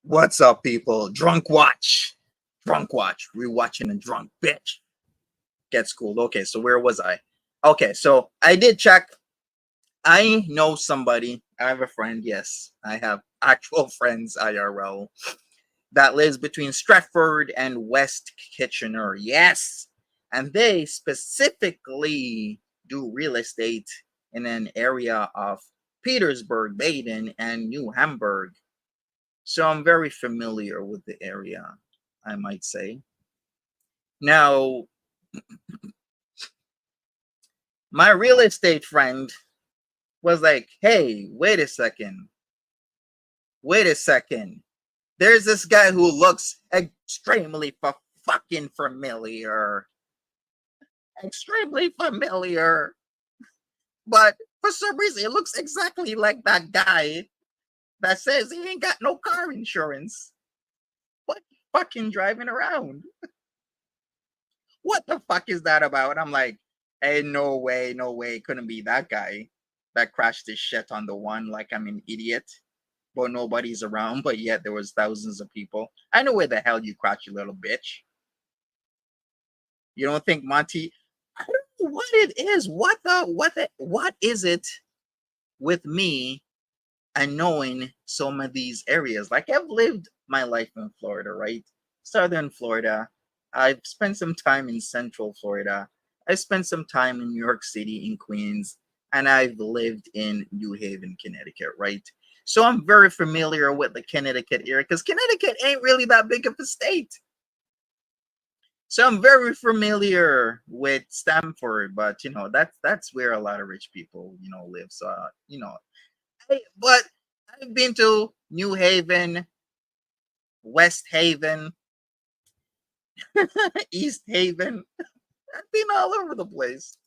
What's up, people? Drunk watch. Rewatching a drunk bitch. Get schooled. Okay, so where was I? Okay, so I did check. I know somebody. I have a friend. Yes, I have actual friends, IRL, that lives between Stratford and West Kitchener. Yes. And they specifically do real estate in an area of Petersburg, Baden, and New Hamburg. So I'm very familiar with the area, I might say. Now, my real estate friend was like, hey, wait a second. There's this guy who looks extremely fucking familiar. Extremely familiar. But for some reason, it looks exactly like that guy that says he ain't got no car insurance. What fucking driving around? What the fuck is that about? I'm like, hey, no way, couldn't be that guy that crashed his shit on the one like I'm an idiot. But nobody's around, but yet there was thousands of people. I know where the hell you crashed, you little bitch. You don't think Monty? I don't know what it is. What is it with me and knowing some of these areas? Like, I've lived my life in Florida, right? Southern Florida. I've spent some time in Central Florida. I spent some time in New York City, in Queens, and I've lived in New Haven, Connecticut, right? So I'm very familiar with the Connecticut area because Connecticut ain't really that big of a state. So I'm very familiar with Stamford, but that's where a lot of rich people live. So but I've been to New Haven, West Haven, East Haven. I've been all over the place.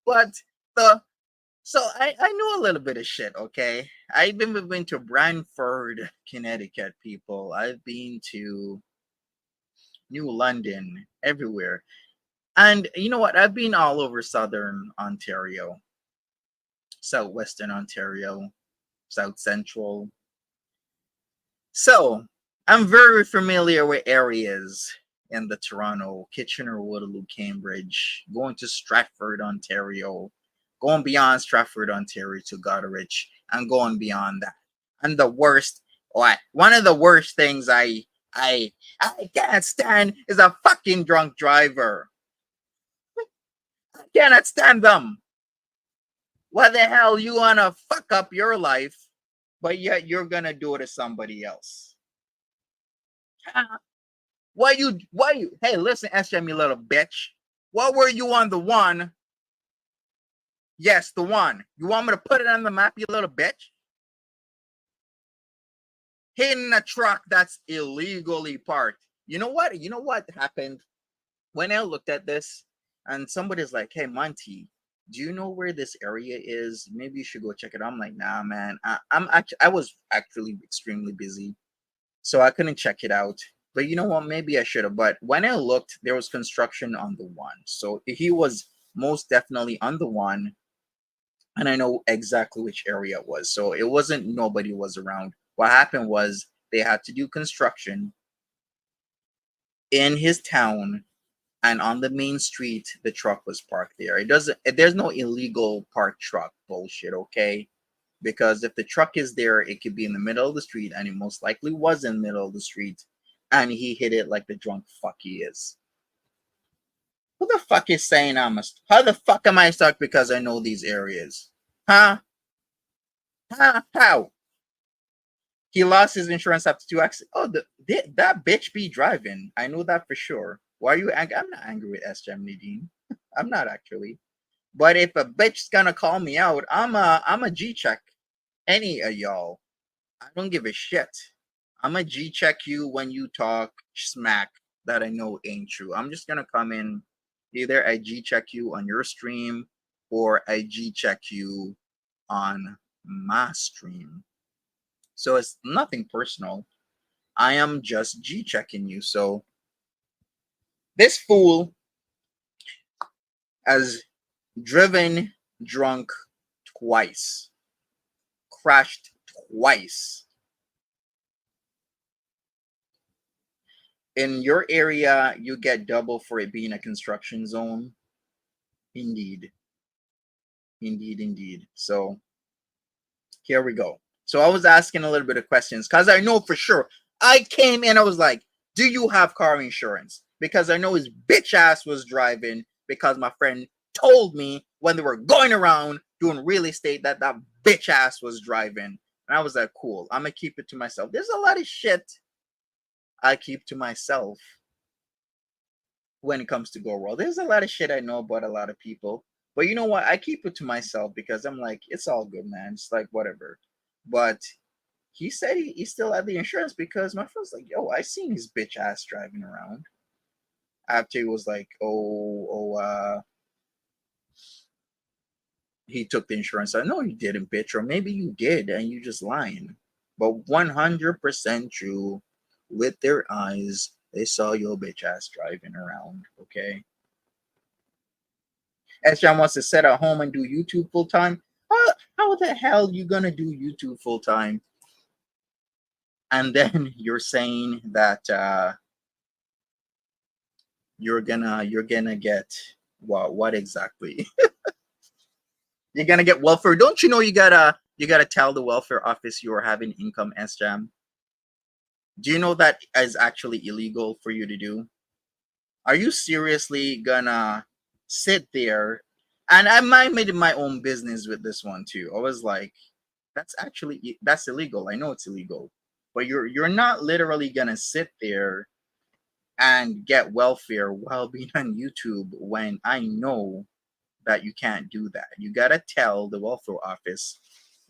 But the so I know a little bit of shit, okay? I've been to Brantford, Connecticut, people. I've been to New London, everywhere. And you know what? I've been all over Southern Ontario, Southwestern Ontario, South Central. So I'm very familiar with areas in the Toronto, Kitchener, Waterloo, Cambridge, going to Stratford, Ontario, going beyond Stratford, Ontario to Goderich, and going beyond that. And the worst, what? One of the worst things I I can't stand is a fucking drunk driver. I cannot stand them. What the hell you wanna fuck up your life, but yet you're gonna do it to somebody else? Why you hey, listen, SJM, you little bitch. What were you on the one? Yes, the one. You want me to put it on the map, you little bitch? Hitting a truck that's illegally parked. You know what? You know what happened? When I looked at this, and somebody's like, "Hey, Monty, do you know where this area is? Maybe you should go check it out." I'm like, "Nah, man. I was actually extremely busy, so I couldn't check it out. But you know what? Maybe I should have." But when I looked, there was construction on the one, so he was most definitely on the one, and I know exactly which area it was. So it wasn't nobody was around. What happened was they had to do construction in his town, and on the main street the truck was parked there. It doesn't There's no illegal parked truck bullshit, okay? Because if the truck is there, it could be in the middle of the street, and it most likely was in the middle of the street, and he hit it like the drunk fuck he is. Who the fuck is saying how the fuck am I stuck because I know these areas? Huh? How? He lost his insurance after two accidents. Oh, that bitch be driving. I know that for sure. Why are you angry? I'm not angry with SJM Nadine. I'm not actually. But if a bitch's gonna call me out, I'm a G check any of y'all. I don't give a shit. I'm a G check you when you talk smack that I know ain't true. I'm just gonna come in. Either I G check you on your stream or I G check you on my stream. So it's nothing personal. I am just G checking you. So this fool has driven drunk twice, crashed twice. In your area, you get double for it being a construction zone. Indeed. Indeed, indeed. So here we go. So I was asking a little bit of questions because I know for sure. I came in, I was like, do you have car insurance? Because I know his bitch ass was driving because my friend told me when they were going around doing real estate that bitch ass was driving. And I was like, cool, I'm going to keep it to myself. There's a lot of shit I keep to myself when it comes to Go World. There's a lot of shit I know about a lot of people. But you know what? I keep it to myself because I'm like, it's all good, man. It's like, whatever. But he said he still had the insurance because my friend's like, yo, I seen his bitch ass driving around. After he was like, he took the insurance. I know you didn't, bitch, or maybe you did and you just lying. But 100% true. With their eyes, they saw your bitch ass driving around. Okay. S-John wants to sit at home and do YouTube full time. How the hell you gonna do YouTube full time? And then you're saying that you're gonna get what exactly? You're gonna get welfare. Don't you know you gotta tell the welfare office you are having income, SJAM? Do you know that is actually illegal for you to do? Are you seriously gonna sit there? And I might made my own business with this one too. I was like, that's illegal. I know it's illegal, but you're not literally gonna sit there and get welfare while being on YouTube when I know that you can't do that. You gotta tell the welfare office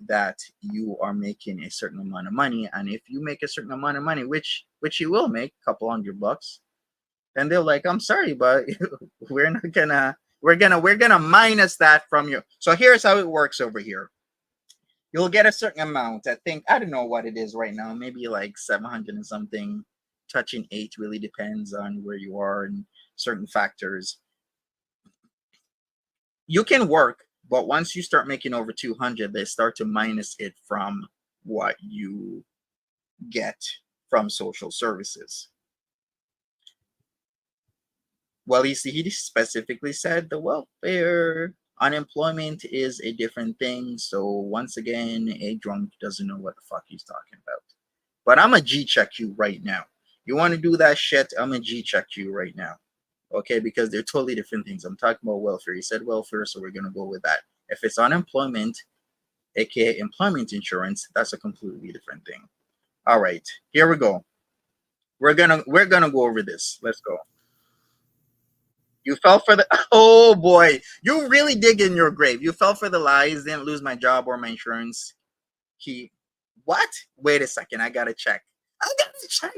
that you are making a certain amount of money, and if you make a certain amount of money, which you will make, a couple $100, then they're like, I'm sorry, but we're gonna minus that from you. So here's how it works over here. You'll get a certain amount. I think I don't know what it is right now, maybe like 700 and something, touching 8, really depends on where you are and certain factors. You can work, but once you start making over 200, they start to minus it from what you get from social services. Well, you see, he specifically said the welfare unemployment is a different thing. So once again, a drunk doesn't know what the fuck he's talking about. But I'm a G check you right now. You want to do that shit? I'm a G check you right now. Okay, because they're totally different things. I'm talking about welfare. He said welfare, so we're gonna go with that. If it's unemployment, aka employment insurance, that's a completely different thing. All right, here we go. We're gonna go over this. Let's go. You fell for the oh boy, you really dig in your grave. You fell for the lies, didn't lose my job or my insurance. He what? Wait a second, I gotta check. I gotta check.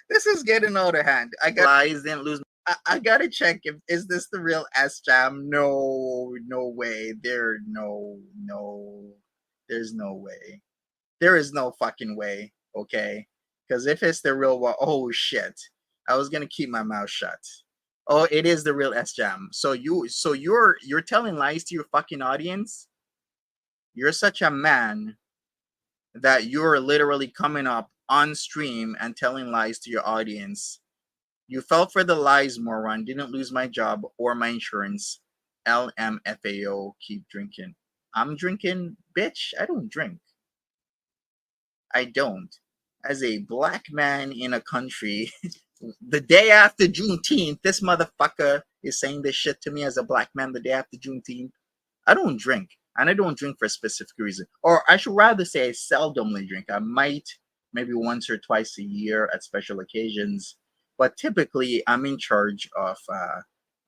This is getting out of hand. I got lies, didn't lose. I gotta check if is this the real S Jam? No, no way. There's no way. There is no fucking way. Okay, because if it's the real one, oh shit, I was gonna keep my mouth shut. Oh, it is the real S Jam. So you're telling lies to your fucking audience. You're such a man that you're literally coming up on stream and telling lies to your audience. You fell for the lies, moron. Didn't lose my job or my insurance. LMFAO. Keep drinking. I'm drinking, bitch. I don't drink. I don't. As a black man in a country, the day after Juneteenth, this motherfucker is saying this shit to me as a black man the day after Juneteenth. I don't drink, and I don't drink for a specific reason. Or I should rather say I seldomly drink. I might maybe once or twice a year at special occasions, but typically I'm in charge of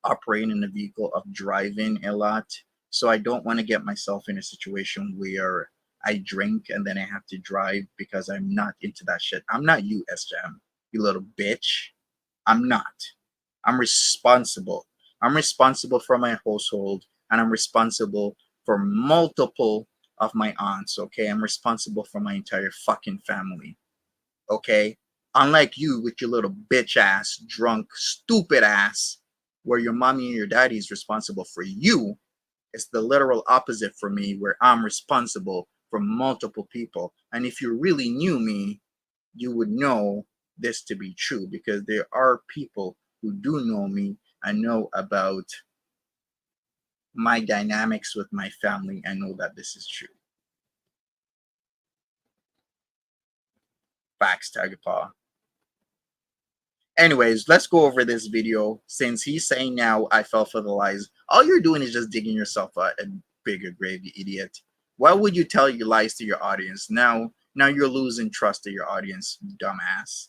operating a vehicle, of driving a lot. So I don't want to get myself in a situation where I drink and then I have to drive because I'm not into that shit. I'm not you, SJM, you little bitch. I'm not. I'm responsible. I'm responsible for my household and I'm responsible for multiple of my aunts, okay? I'm responsible for my entire fucking family, okay? Unlike you with your little bitch ass, drunk, stupid ass, where your mommy and your daddy is responsible for you, it's the literal opposite for me, where I'm responsible for multiple people. And if you really knew me, you would know this to be true because there are people who do know me and know about my dynamics with my family and know that this is true. Facts, Tagapaw. Anyways, let's go over this video. Since he's saying now I fell for the lies, all you're doing is just digging yourself a bigger grave, you idiot. Why would you tell your lies to your audience? Now you're losing trust to your audience, dumbass.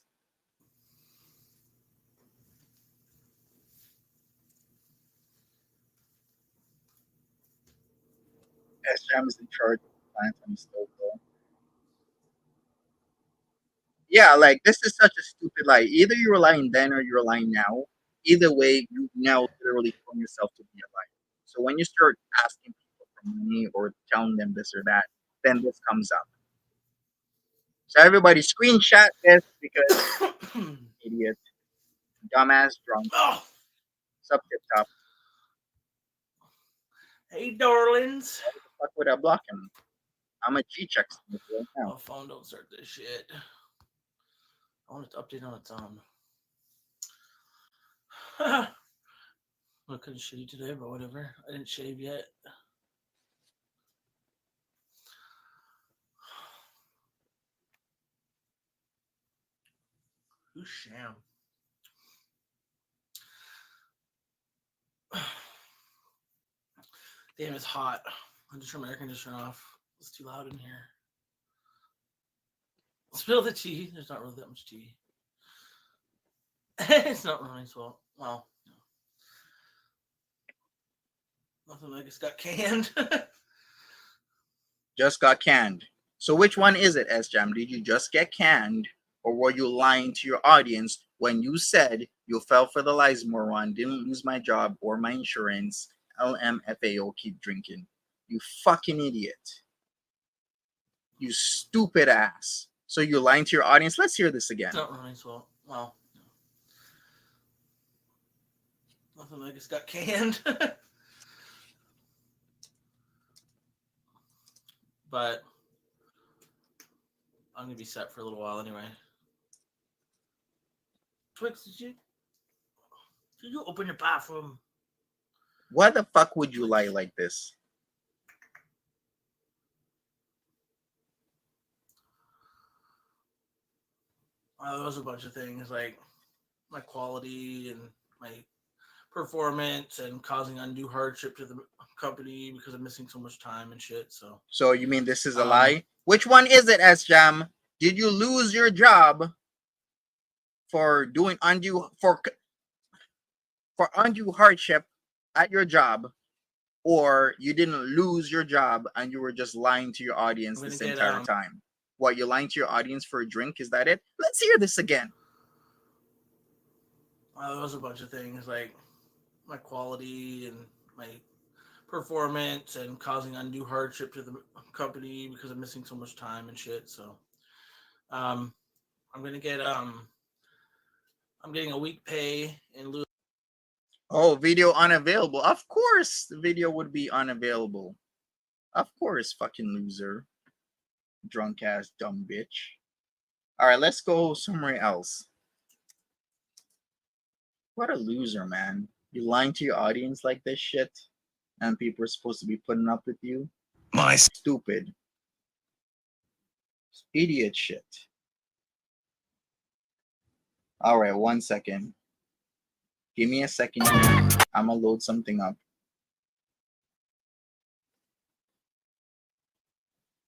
SJM is in charge of the plant and still go. Yeah, like this is such a stupid lie. Either you're lying then or you're lying now. Either way, you now literally prove yourself to be a liar. So when you start asking people for money or telling them this or that, then this comes up. So everybody screenshot this because idiot, dumbass, drunk, Oh, sub tip top. hey, darlings. Why the fuck would I block him? I'm a G check right now. My phone don't start this shit. I want it to update on its own. I couldn't shave today, but whatever. I didn't shave yet. Who's Sham? Damn, it's hot. I just turned my air conditioner off. It's too loud in here. Spill the tea. There's not really that much tea. It's not Ronnie's fault. Well, nothing like it's got canned. Just got canned. So which one is it, S-Jam? Did you just get canned, or were you lying to your audience when you said you fell for the lies, moron, didn't lose my job or my insurance, LMFAO, keep drinking? You fucking idiot. You stupid ass. So you're lying to your audience? Let's hear this again. It's not Ronnie's fault. Well, nothing like it's got canned. But I'm gonna be set for a little while anyway. Twix, did you open your bathroom? Why the fuck would you lie like this? There was a bunch of things like my quality and my performance and causing undue hardship to the company because I'm missing so much time and shit. So you mean this is a lie? Which one is it, S-Jam? Did you lose your job for doing undue hardship at your job, or you didn't lose your job and you were just lying to your audience this entire time? What, you're lying to your audience for a drink? Is that it? Let's hear this again. There was a bunch of things like my quality and my performance and causing undue hardship to the company because I'm missing so much time and shit. So I'm getting a week pay in lieu. Oh, video unavailable. Of course the video would be unavailable. Of course, fucking loser. Drunk ass dumb bitch. Alright, let's go somewhere else. What a loser, man. You lying to your audience like this shit, and people are supposed to be putting up with you? My stupid. Idiot shit. Alright, 1 second. Give me a second here. I'm gonna load something up.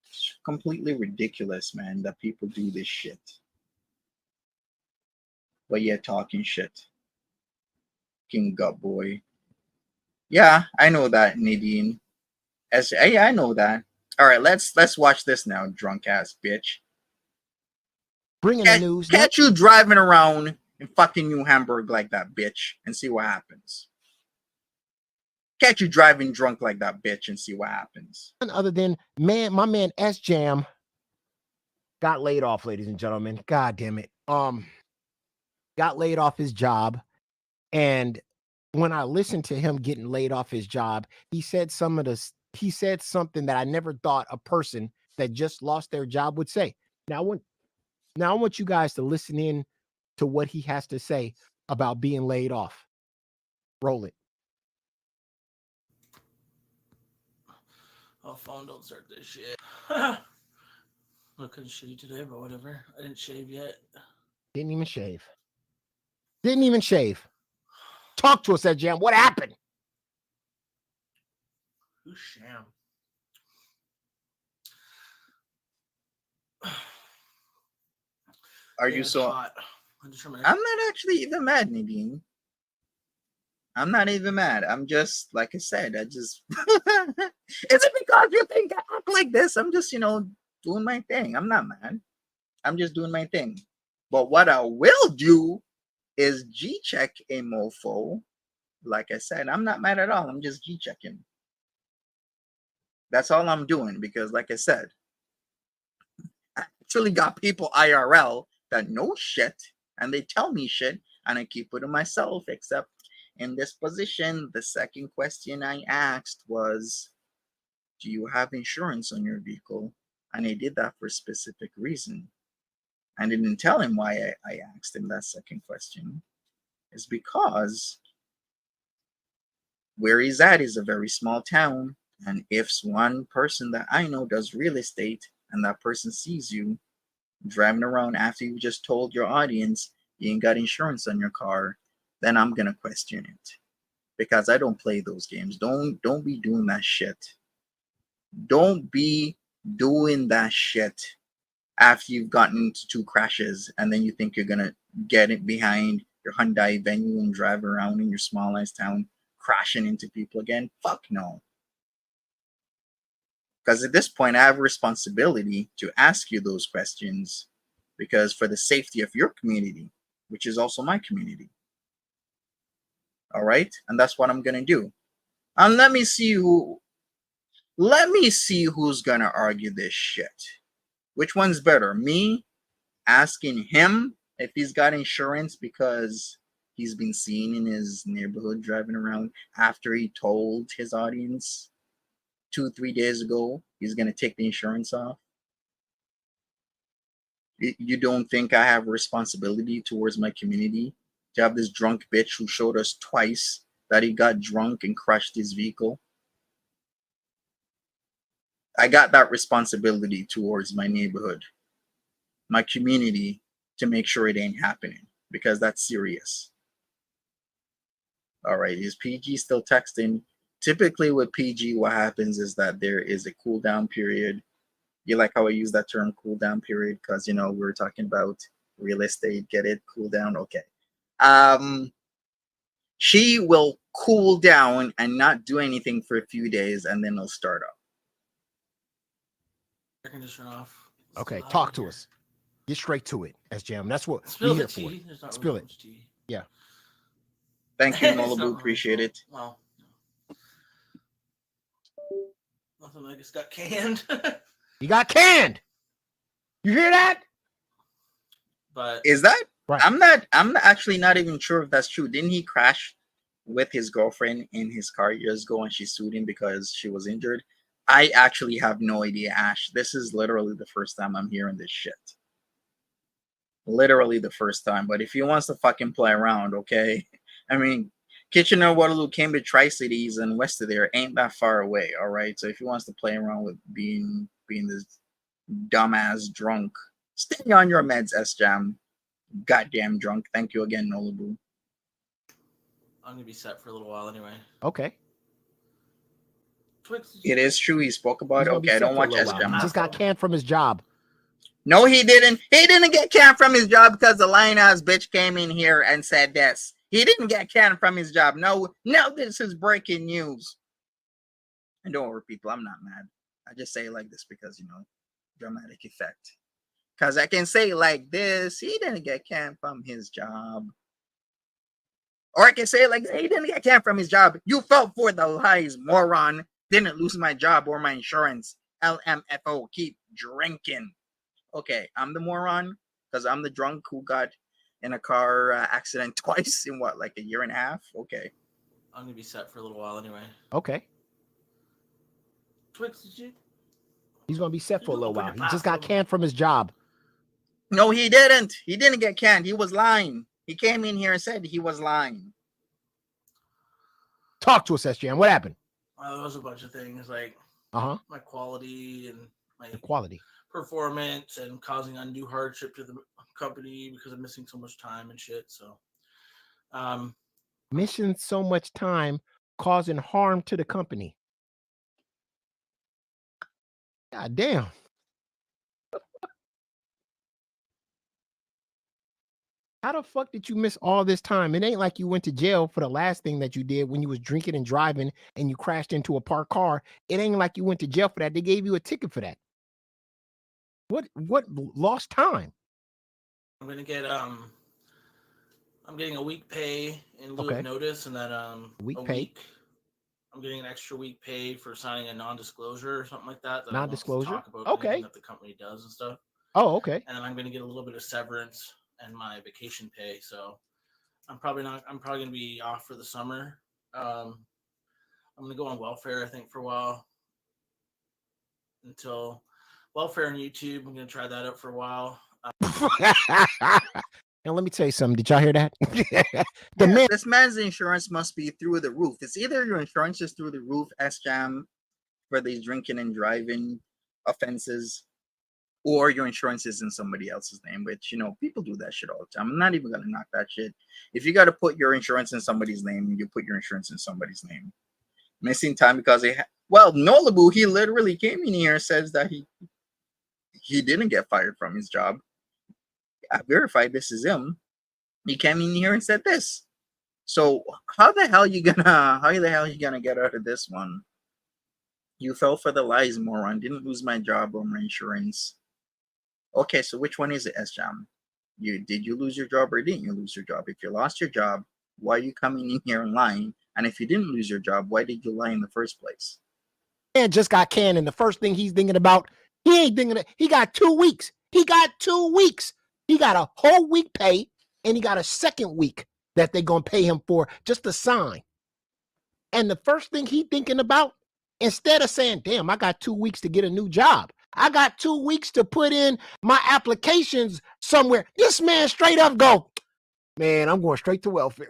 It's completely ridiculous, man, that people do this shit. But yeah, talking shit. King gut boy. Yeah, I know that, Nadine. Yeah, I know that. Alright, let's watch this now, drunk ass bitch. Bringing the news. Catch you driving around in fucking New Hamburg like that, bitch, and see what happens. Catch you driving drunk like that, bitch, and see what happens. Other than my man S-Jam got laid off, ladies and gentlemen. God damn it. Got laid off his job. And when I listened to him getting laid off his job, he said something that I never thought a person that just lost their job would say. Now I want you guys to listen in to what he has to say about being laid off. Roll it. Oh, phone, don't start this shit. Looking shitty today, but whatever. I didn't shave yet. Didn't even shave. Talk to us, S-Jam. What happened? Who's Sham? Are you so hot? I'm not actually even mad, Nadine. I'm not even mad. I'm just, like I said, is it because you think I act like this? I'm just, doing my thing. I'm not mad. I'm just doing my thing. But what I will do is G-check a mofo. Like I said, I'm not mad at all. I'm just G-checking. That's all I'm doing because, like I said, I actually got people IRL that know shit and they tell me shit and I keep it to myself, except in this position, the second question I asked was, do you have insurance on your vehicle? And I did that for a specific reason. I didn't tell him why I asked him that second question. It's because where he's at is a very small town. And if one person that I know does real estate and that person sees you driving around after you just told your audience you ain't got insurance on your car, then I'm gonna question it. Because I don't play those games. Don't be doing that shit. Don't be doing that shit after you've gotten into 2 crashes and then you think you're gonna get it behind your Hyundai Venue and drive around in your small ass town crashing into people again? Fuck no. Because at this point, I have a responsibility to ask you those questions because for the safety of your community, which is also my community. All right? And that's what I'm going to do. And let me see who's going to argue this shit. Which one's better? Me asking him if he's got insurance because he's been seen in his neighborhood driving around after he told his audience 2-3 days ago he's going to take the insurance off. You don't think I have a responsibility towards my community to have this drunk bitch who showed us twice that he got drunk and crashed his vehicle? I got that responsibility towards my neighborhood, my community, to make sure it ain't happening because that's serious. All right, is PG still texting? Typically with PG, what happens is that there is a cool down period. You like how I use that term, cool down period? Because, you know, we were talking about real estate. Get it? Cool down? Okay. She will cool down and not do anything for a few days, and then it'll start up. Air conditioner off. Okay, talk to us. Get straight to it, SJM. That's what Spill we're the here for. tea. There's not Spill really it. much tea. Yeah. Thank you, It's not Malibu. really Appreciate cool. it. Well, nothing like it's got canned. You got canned. You hear that? But Is that? Right. I'm actually not even sure if that's true. Didn't he crash with his girlfriend in his car years ago and she sued him because she was injured? I actually have no idea, Ash. This is literally the first time I'm hearing this shit. Literally the first time. But if he wants to fucking play around, okay? I mean, Kitchener, Waterloo, Cambridge, Tri-Cities, and west of there ain't that far away, all right? So if he wants to play around with being this dumbass drunk, stay on your meds, S-Jam. Goddamn drunk. Thank you again, Nolabu. I'm gonna be set for a little while anyway. Okay. Twix, It is true. He spoke about He's it. gonna be Okay, I set don't for a watch little while. S-Jam. He just got canned from his job. No, he didn't. He didn't get canned from his job because the lying-ass bitch came in here and said this. He didn't get canned from his job. No, this is breaking news. And don't worry, people, I'm not mad. I just say it like this because, you know, dramatic effect. Because I can say like this, he didn't get canned from his job. Or I can say it like, he didn't get canned from his job. You fell for the lies, moron. Didn't lose my job or my insurance. LMFO, keep drinking. Okay, I'm the moron because I'm the drunk who got in a car accident twice in what, like a year and a half? Okay. I'm gonna be set for a little while anyway. Okay. Twix, did you? He's gonna be set for a little Open while. your He just got bathroom. canned from his job. No, he didn't. He didn't get canned. He was lying. He came in here and said he was lying. Talk to us, SJM. What happened? There was a bunch of things like Uh-huh. my quality and my The quality. performance and causing undue hardship to the company because of missing so much time and shit. So, Missing so much time, causing harm to the company. God damn. How the fuck did you miss all this time? It ain't like you went to jail for the last thing that you did when you was drinking and driving and you crashed into a parked car. It ain't like you went to jail for that. They gave you a ticket for that. What lost time? I'm gonna get I'm getting a week pay in lieu Okay. of notice, and then Week a pay. week. I'm getting an extra week pay for signing a non-disclosure or something like that. That Non-disclosure? I won't talk about Okay. anything that the company does and stuff. Oh, okay. And then I'm gonna get a little bit of severance and my vacation pay. So I'm probably gonna be off for the summer. I'm gonna go on welfare, I think, for a while. Until welfare on YouTube. I'm gonna try that out for a while. And let me tell you something. Did y'all hear that? This man's insurance must be through the roof. It's either your insurance is through the roof, S-Jam, for these drinking and driving offenses, or your insurance is in somebody else's name, which, you know, people do that shit all the time. I'm not even going to knock that shit. If you got to put your insurance in somebody's name, you put your insurance in somebody's name. Missing time because Nolabu, he literally came in here and says that he didn't get fired from his job. I verified this is him. You came in here and said this. So how the hell you gonna get out of this one? You fell for the lies, moron. Didn't lose my job or my insurance. Okay, so which one is it, SJam? Did you lose your job or didn't you lose your job? If you lost your job, why are you coming in here and lying? And if you didn't lose your job, why did you lie in the first place? Man just got canned, and the first thing he's thinking about, he ain't thinking. He got 2 weeks. He got 2 weeks. He got a whole week pay, and he got a second week that they're gonna pay him for just to sign. And the first thing he thinking about, instead of saying, "Damn, I got 2 weeks to get a new job. I got 2 weeks to put in my applications somewhere." This man straight up go, "Man, I'm going straight to welfare."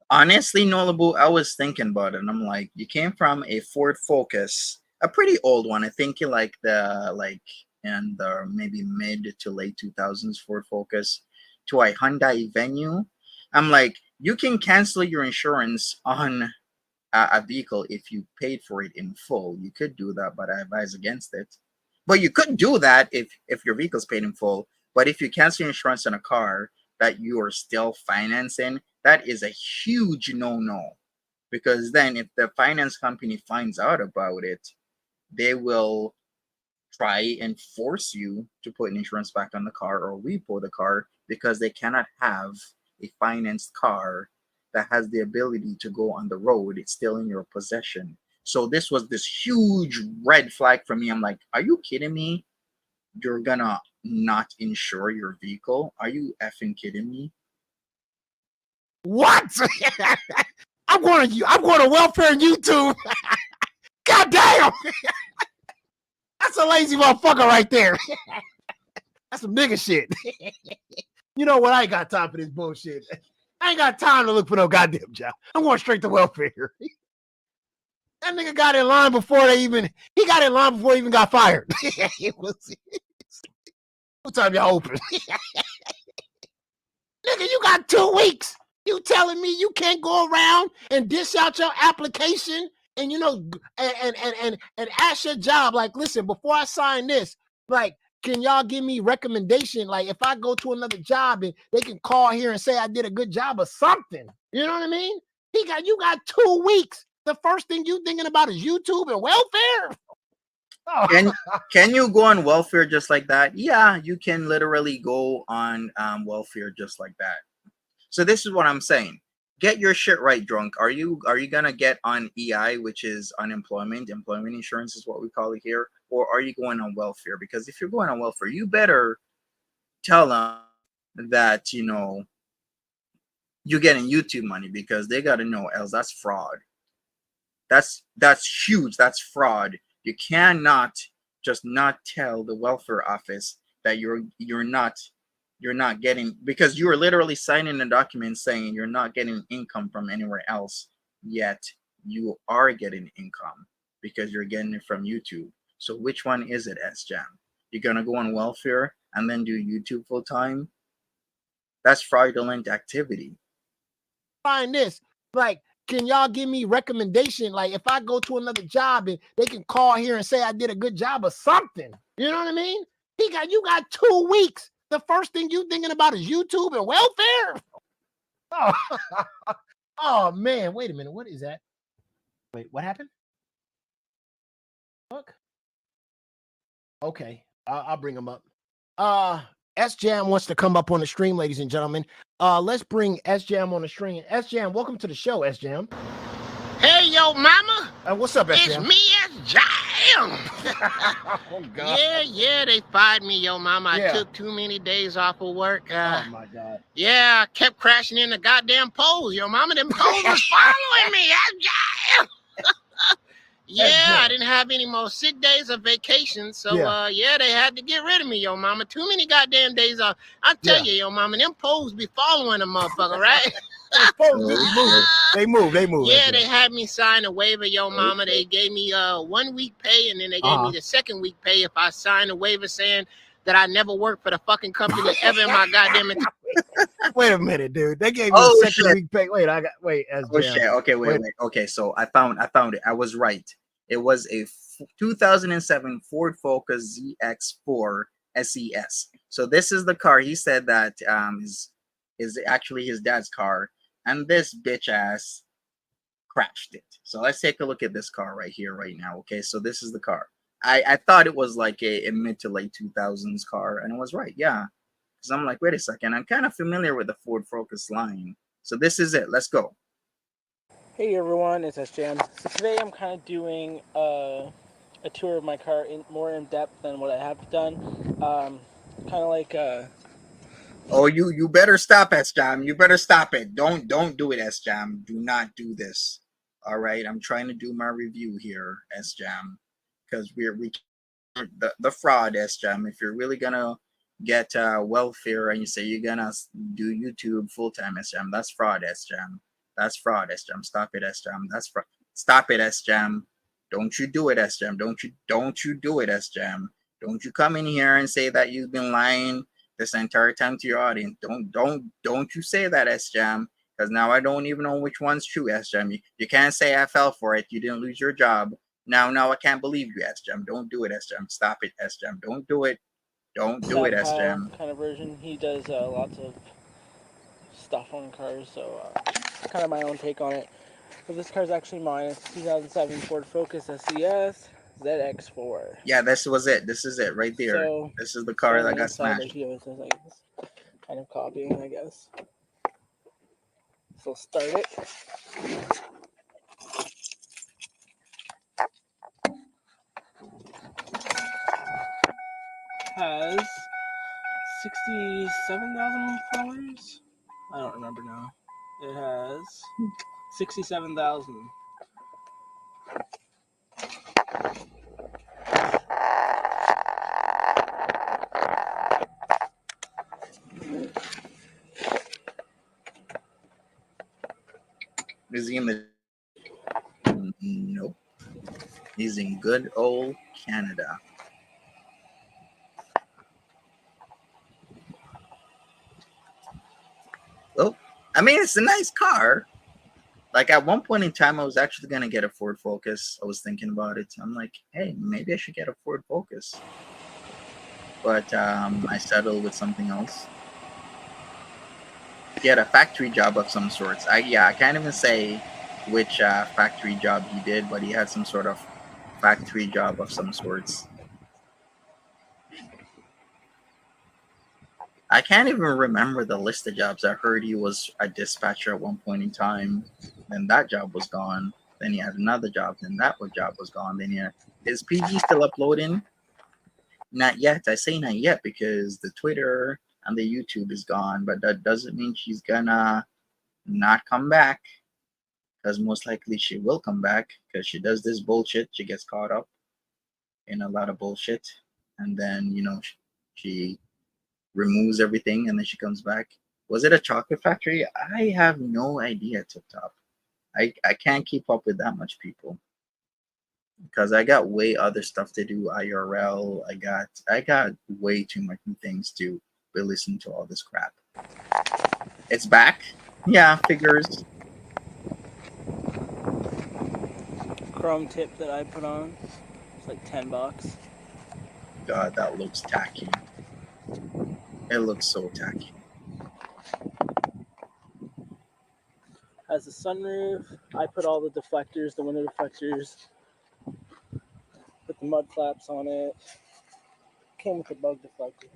Honestly, Nolabu, I was thinking about it, and I'm like, you came from a Ford Focus, a pretty old one. I think you like in the maybe mid to late 2000s Ford Focus, to a Hyundai Venue. I'm like, you can cancel your insurance on a vehicle if you paid for it in full. You could do that, but I advise against it. But you could do that if your vehicle's paid in full. But if you cancel your insurance on a car that you are still financing, that is a huge no-no. Because then if the finance company finds out about it, they will try and force you to put an insurance back on the car or repo the car, because they cannot have a financed car that has the ability to go on the road. It's still in your possession. So this was this huge red flag for me. I'm like, are you kidding me? You're gonna not insure your vehicle? Are you effing kidding me? What? I'm going to welfare on YouTube. God damn. That's a lazy motherfucker right there. That's some nigga shit. You know what? I ain't got time for this bullshit. I ain't got time to look for no goddamn job. I'm going straight to welfare. That nigga got in line before he even got fired. What time y'all open? Nigga, you got 2 weeks. You telling me you can't go around and dish out your application and and ask your job, like, listen, before I sign this, like, can y'all give me recommendation? Like, if I go to another job and they can call here and say I did a good job or something. You know what I mean? You got 2 weeks. The first thing you thinking about is YouTube and welfare. Oh. Can you go on welfare just like that? Yeah, you can literally go on welfare just like that. So this is what I'm saying. Get your shit right, drunk. Are you gonna get on EI, which is employment insurance is what we call it here, or are you going on welfare? Because if you're going on welfare, you better tell them that you're getting YouTube money, because they gotta know, else that's fraud. That's huge. That's fraud. You cannot just not tell the welfare office that you're not getting, because you are literally signing a document saying you're not getting income from anywhere else, yet you are getting income because you're getting it from YouTube. So which one is it, SJam? You're gonna go on welfare and then do YouTube full time? That's fraudulent activity. Find this, like, can y'all give me recommendation? Like, if I go to another job and they can call here and say I did a good job or something. You know what I mean? You got 2 weeks. The first thing you thinking about is YouTube and welfare. Oh, oh man, wait a minute. What is that? Wait, what happened? Look. Okay, I'll bring him up. S-Jam wants to come up on the stream, ladies and gentlemen. Let's bring S-Jam on the stream. S-Jam, welcome to the show, S-Jam. Hey, yo, mama. What's up, S-Jam? It's me, S-Jam. Oh, God. Yeah, they fired me, yo, mama. Yeah. I took too many days off of work. Oh, my God. Yeah, I kept crashing in the goddamn poles, yo, mama. Them poles was following me, S-Jam. Yeah, I didn't have any more sick days or vacations, so yeah, they had to get rid of me, yo, mama. Too many goddamn days off. I tell you, yo, mama, them poles be following a motherfucker, right? They move. Yeah, they had me sign a waiver, yo, mama. They gave me 1 week pay, and then they gave me the second week pay if I signed a waiver saying that I never worked for the fucking company ever in my goddamn. Wait a minute, dude. They gave me a second week pay. Wait, Oh shit. Okay, wait. Okay, so I found it. I was right. It was a 2007 Ford Focus ZX4 SES. So this is the car. He said that is actually his dad's car, and this bitch ass crashed it. So let's take a look at this car right here, right now. Okay, so this is the car. I thought it was like a mid to late 2000s car, and it was right. Yeah, because I'm like, wait a second, I'm kind of familiar with the Ford Focus line. So this is it. Let's go. Hey everyone, it's SJM. So today I'm kind of doing a tour of my car more in depth than what I have done. Kind of like Oh, you better stop, S-Jam. You better stop it. Don't do it, S-Jam. Do not do this. All right, I'm trying to do my review here, S-Jam, because we the fraud, S-Jam. If you're really gonna get welfare and you say you're gonna do YouTube full time, S-Jam, that's fraud, S-Jam. That's fraud, S-Jam. Stop it, S-Jam. That's fraud. Stop it, S-Jam. Don't you do it, S-Jam. Don't you do it, S-Jam. Don't you come in here and say that you've been lying this entire time to your audience. Don't you say that, S-Jam, because now I don't even know which one's true, S-Jam. You can't say I fell for it. You didn't lose your job. Now I can't believe you, S-Jam. Don't do it, S-Jam. Stop it, S-Jam. Don't do it. Don't do it, Satire S-Jam. kind of version. He does lots of stuff on cars, so kind of my own take on it. But this car's actually mine. It's 2007 Ford Focus SES ZX4. Yeah, this was it. This is it right there. So This is the car that got inside smashed. right here, it's like kind of copying, I guess. So start it. Has 67,000 followers? I don't remember now. It has 67,000. Is he in the? Nope. He's in good old Canada. Well, I mean, it's a nice car. Like at one point in time, I was actually gonna get a Ford Focus. I was thinking about it. I'm like, hey, maybe I should get a Ford Focus. But I settled with something else. He had a factory job of some sorts. I can't even say which factory job he did, but he had some sort of factory job of some sorts. I can't even remember the list of jobs. I heard he was a dispatcher at one point in time. Then that job was gone. Then he had another job. Then that job was gone. Then is PG still uploading? Not yet. I say not yet because the Twitter and the YouTube is gone. But that doesn't mean she's gonna not come back. Because most likely she will come back because she does this bullshit. She gets caught up in a lot of bullshit. And then, she removes everything and then she comes back. Was it a chocolate factory? I have no idea, Tip Top. I can't keep up with that much people because I got way other stuff to do. IRL. I got way too many things to be listening to all this crap. It's back. Yeah, figures. Chrome tip that I put on. It's like $10. God, that looks tacky. It looks so tacky. Has a sunroof. I put all the deflectors, the window deflectors. Put the mud flaps on it. Came with a bug deflector.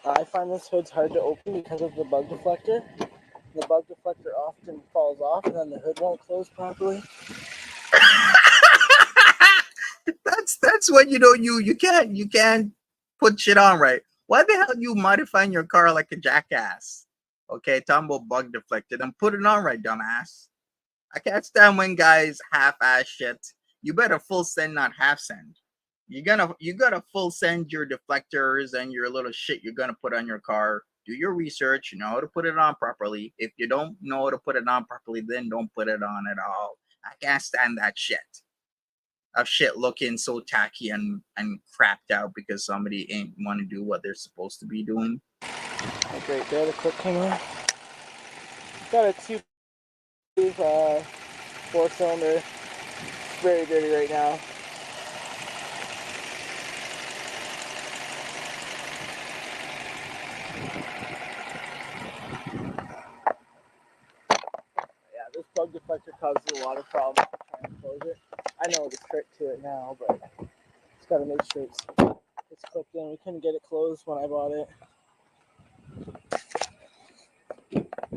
I find this hood's hard to open because of the bug deflector. The bug deflector often falls off and then the hood won't close properly. That's when you can't put shit on right. Why the hell you modifying your car like a jackass? Okay, talking about bug deflected and put it on right, dumbass. I can't stand when guys half-ass shit. You better full send, not half send. You gotta full send your deflectors and your little shit you're gonna put on your car. Do your research, know how to put it on properly. If you don't know how to put it on properly, then don't put it on at all. I can't stand that shit. Of shit looking so tacky and crapped out because somebody ain't want to do what they're supposed to be doing. Like right there, the clip came on. Got a 4-cylinder. Very dirty right now. Yeah, this plug deflector causes a lot of problems trying to close it. I know the trick to it now, but just gotta make sure it's clipped in. We couldn't get it closed when I bought it.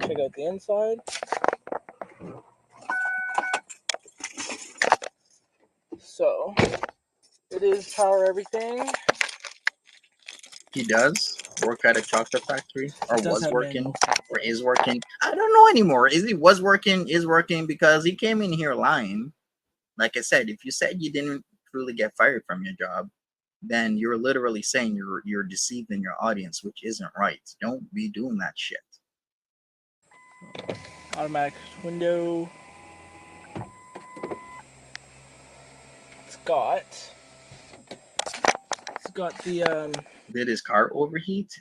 Check out the inside. So it is power everything. He does work at a chocolate factory, or was working, manual. or is working. I don't know anymore. Is working because he came in here lying. Like I said, if you said you didn't truly get fired from your job, then you're literally saying you're deceiving your audience, which isn't right. Don't be doing that shit. Automatic window. It's got the Did his car overheat?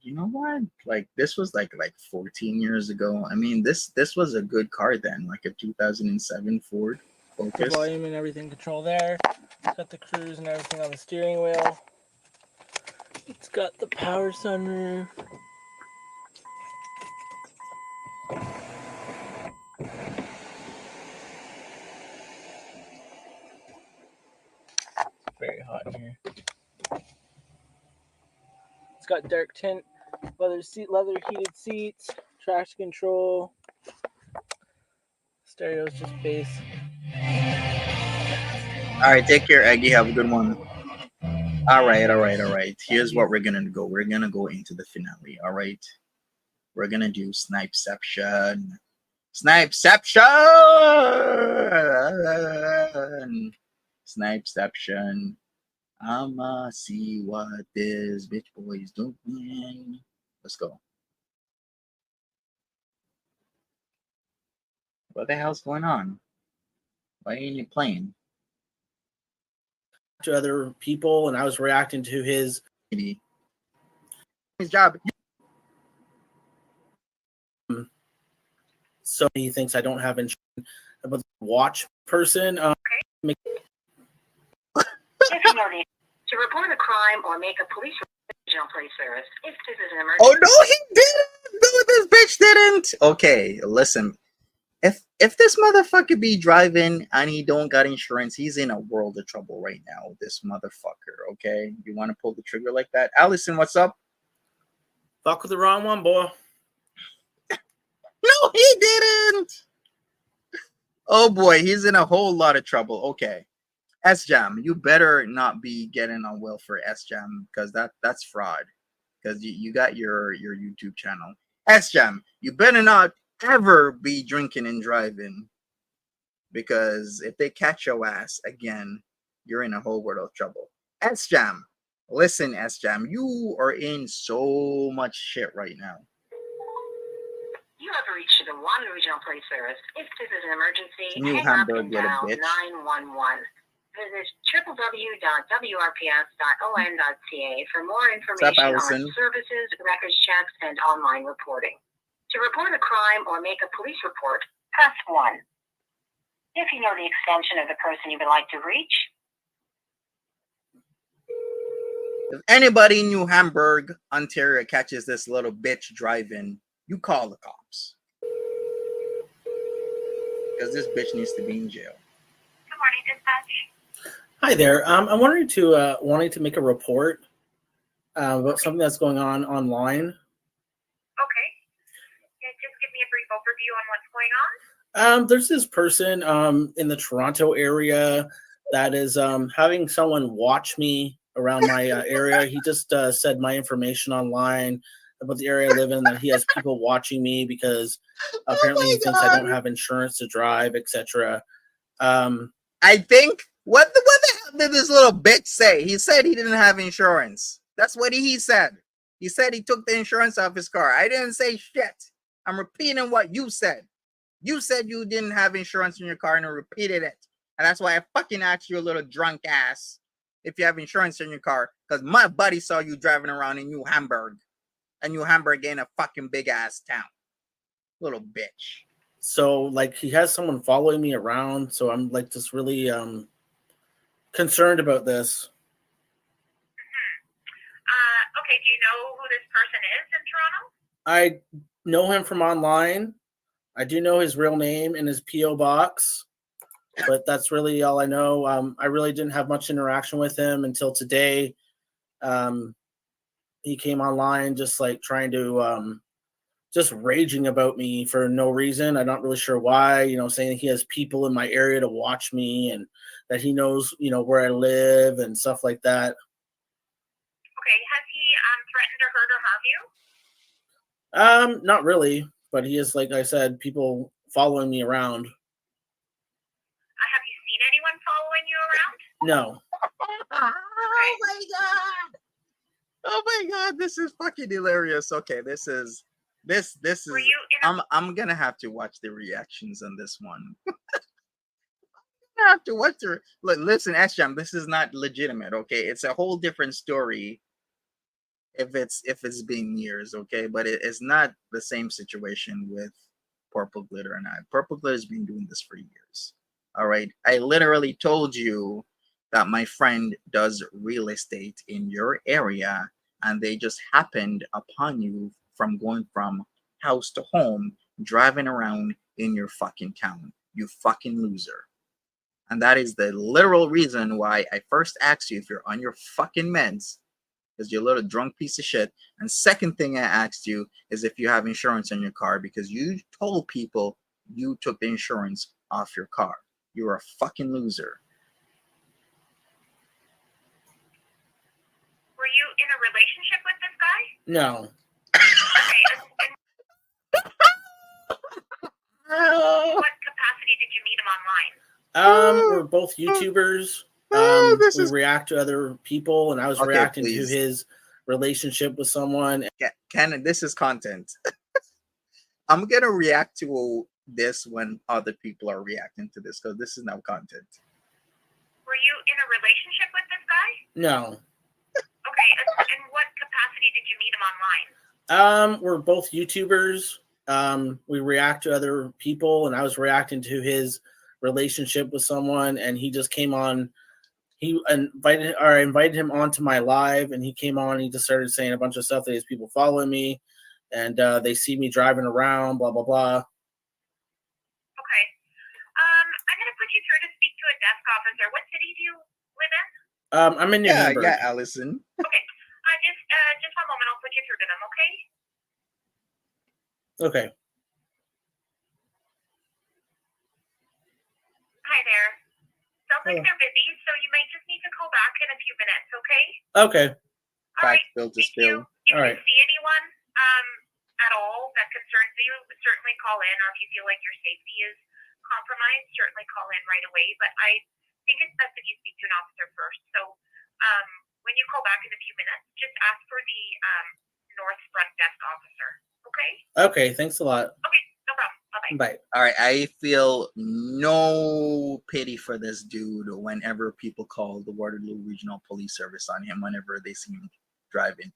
You know what? Like this was like 14 years ago. I mean, this was a good car then, like a 2007 Ford the Focus. volume and everything control there. It's got the cruise and everything on the steering wheel. It's got the power sunroof. Very hot in here. It's got dark tint, leather heated seats, traction control. Stereo's just bass. All right, take care, Aggie. Have a good one. All right. Here's what we're gonna go. We're gonna go into the finale. All right, we're gonna do Snipeception. Snipeception. I'ma see what this bitch boy's doing. Let's go. What the hell's going on? Why ain't you playing? To other people, and I was reacting to his job. So he thinks I don't have insurance. About the watch person. To report a crime or make a police regional police service, if this is an emergency. Oh no, he didn't. No, this bitch didn't. Okay, listen. If this motherfucker be driving and he don't got insurance, he's in a world of trouble right now. This motherfucker. Okay, you want to pull the trigger like that, Allison? What's up? Fuck with the wrong one, boy. No, he didn't. Oh boy, he's in a whole lot of trouble. Okay, S-Jam, you better not be getting on welfare, S-Jam, because that's fraud. Because you got your YouTube channel. S-Jam, you better not ever be drinking and driving, because if they catch your ass again, you're in a whole world of trouble. S-Jam, listen, S-Jam, you are in so much shit right now. You have reached the One Regional Police Service. If this is an emergency, New hang up Hamburg, and get a dial bitch. 911. Visit www.wrps.on.ca for more information on services, records checks, and online reporting. To report a crime or make a police report, press 1. If you know the extension of the person you would like to reach. If anybody in New Hamburg, Ontario catches this little bitch driving, you call the cops. Because this bitch needs to be in jail. Good morning, dispatch. Hi there. I'm wanting to make a report about something that's going on online. Okay. Just give me a brief overview on what's going on. There's this person in the Toronto area that is having someone watch me around my area. He just said my information online about the area I live in, that he has people watching me because apparently he thinks I don't have insurance to drive, etc. I think what the hell did this little bitch say? He said he didn't have insurance. That's what he said. He said he took the insurance off his car. I didn't say shit. I'm repeating what you said. You said you didn't have insurance in your car and I repeated it. And that's why I fucking asked you, a little drunk ass, if you have insurance in your car, Because my buddy saw you driving around in New Hamburg. And New Hamburg ain't a fucking big ass town. Little bitch. So, like, he has someone following me around. So I'm, like, just really concerned about this. Okay, do you know who this person is in Toronto? I know him from online. I do know his real name and his P.O. box. But that's really all I know. I really didn't have much interaction with him until today. He came online just like trying to just raging about me for no reason. I'm not really sure why, saying he has people in my area to watch me and that he knows, where I live and stuff like that. Okay. Has he threatened to hurt or harm you? Not really, but he is, like I said, people following me around. Have you seen anyone following you around? No. Oh my god. Oh my god, this is fucking hilarious. Okay, this is Were you in I'm gonna have to watch the reactions on this one. I have to watch the listen, Ashjam, this is not legitimate, okay? It's a whole different story if it's been years, okay? But it is not the same situation with Purple Glitter and I. Purple Glitter's been doing this for years. All right. I literally told you that my friend does real estate in your area, and they just happened upon you from going from house to home, driving around in your fucking town. You fucking loser. And that is the literal reason why I first asked you if you're on your fucking meds, because you're a little drunk piece of shit. And second thing I asked you is if you have insurance on your car, because you told people you took the insurance off your car. You're a fucking loser. Were you in a relationship with this guy? No. Okay. What capacity did you meet him online? We're both YouTubers. We react to other people, and I was reacting to his relationship with someone. Ken, this is content. I'm gonna react to this when other people are reacting to this, because this is now content. Were you in a relationship with this guy? No. Okay, and what capacity did you meet him online? We're both YouTubers. We react to other people, and I was reacting to his relationship with someone, and he just came on. I invited him onto my live, and he came on. And he just started saying a bunch of stuff that his people following me, and they see me driving around, blah blah blah. Okay, I'm gonna put you through to speak to a desk officer. What city do you live in? I'm in New Hamburg. Yeah, Allison. Okay, just one moment. I'll put you through to them. Okay. Okay. Hi there. Sounds like they're busy, so you might just need to call back in a few minutes, okay? Okay. All right. Spill to Thank spill. you. If All right. you see anyone at all that concerns you, certainly call in, or if you feel like your safety is compromised, certainly call in right away. But I think it's best if you speak to an officer first. So when you call back in a few minutes, just ask for the North Front Desk officer, okay? Okay, thanks a lot. Okay, no problem. Bye-bye. Bye. All right, I feel no pity for this dude whenever people call the Waterloo Regional Police Service on him whenever they see him driving.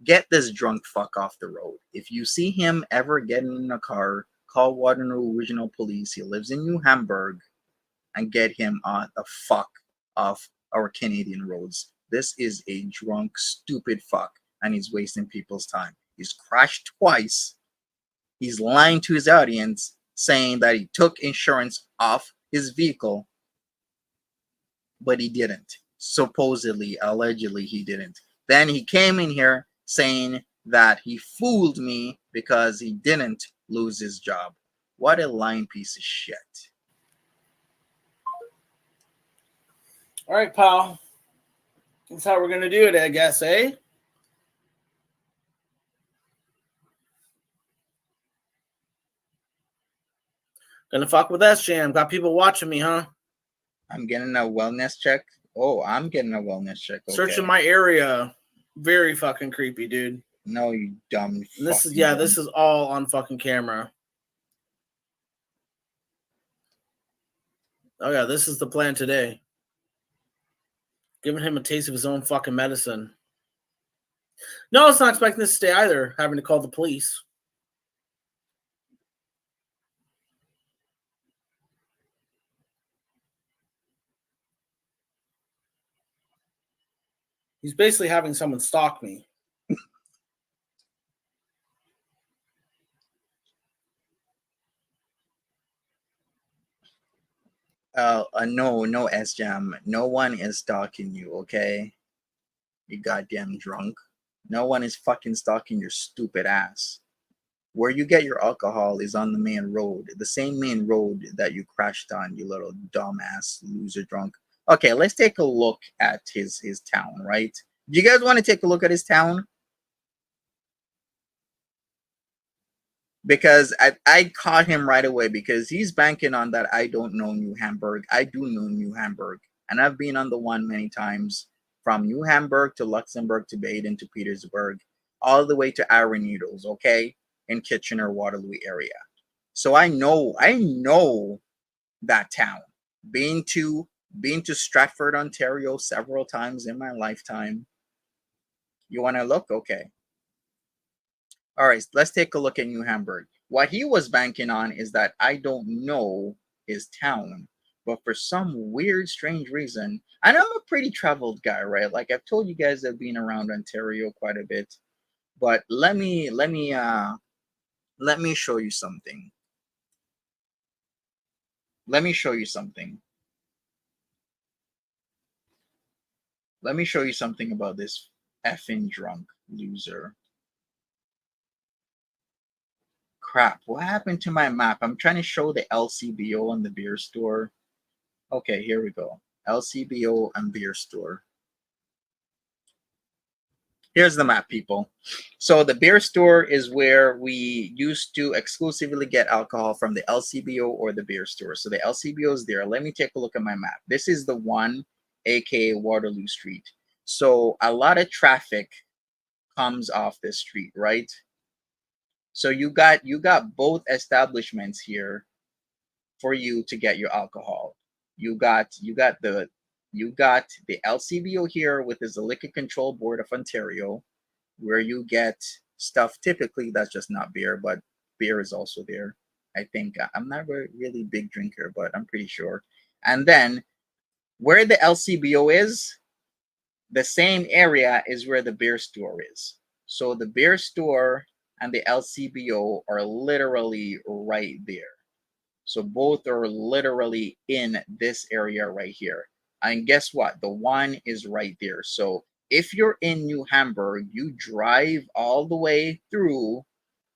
Get this drunk fuck off the road. If you see him ever getting in a car, call Waterloo Regional Police. He lives in New Hamburg, and get him on the fuck off our Canadian roads. This is a drunk, stupid fuck, and he's wasting people's time. He's crashed twice. He's lying to his audience, saying that he took insurance off his vehicle, but he didn't. Supposedly, allegedly, he didn't. Then he came in here saying that he fooled me because he didn't lose his job. What a lying piece of shit. All right, pal. That's how we're going to do it, I guess, eh? Gonna fuck with that jam. Got people watching me, huh? I'm getting a wellness check. Oh, I'm getting a wellness check. Okay. Searching my area. Very fucking creepy, dude. No, you dumb. This is all on fucking camera. Oh yeah, this is the plan today. Giving him a taste of his own fucking medicine. No, it's not expecting this to stay either, having to call the police. He's basically having someone stalk me. No, S-Jam. No one is stalking you, okay? You goddamn drunk. No one is fucking stalking your stupid ass. Where you get your alcohol is on the main road. The same main road that you crashed on, you little dumbass loser drunk. Okay, let's take a look at his town, right? Do you guys want to take a look at his town? Because I caught him right away because he's banking on that I don't know New Hamburg. I do know New Hamburg. And I've been on the one many times from New Hamburg to Luxembourg to Baden to Petersburg, all the way to Iron Needles, okay? In Kitchener, Waterloo area. So I know that town. Been to Stratford, Ontario several times in my lifetime. You want to look? Okay. All right, let's take a look at New Hamburg. What he was banking on is that I don't know his town, but for some weird, strange reason, and I'm a pretty traveled guy, right? Like I've told you guys, I've been around Ontario quite a bit, but let me show you something. Let me show you something. Let me show you something about this effing drunk loser. Crap, what happened to my map? I'm trying to show the LCBO and the beer store. Okay, here we go. LCBO and beer store. Here's the map, people. So the beer store is where we used to exclusively get alcohol from the LCBO or the beer store. So the LCBO is there. Let me take a look at my map. This is the one, aka Waterloo Street. So a lot of traffic comes off this street, right? So you got both establishments here for you to get your alcohol. You got the LCBO here, with the Liquor Control Board of Ontario, where you get stuff typically that's just not beer, but beer is also there. I think I'm not a really big drinker, but I'm pretty sure. And then where the LCBO is, the same area is where the beer store is. So the beer store and the LCBO are literally right there. So both are literally in this area right here. And guess what? The one is right there. So if you're in New Hamburg, you drive all the way through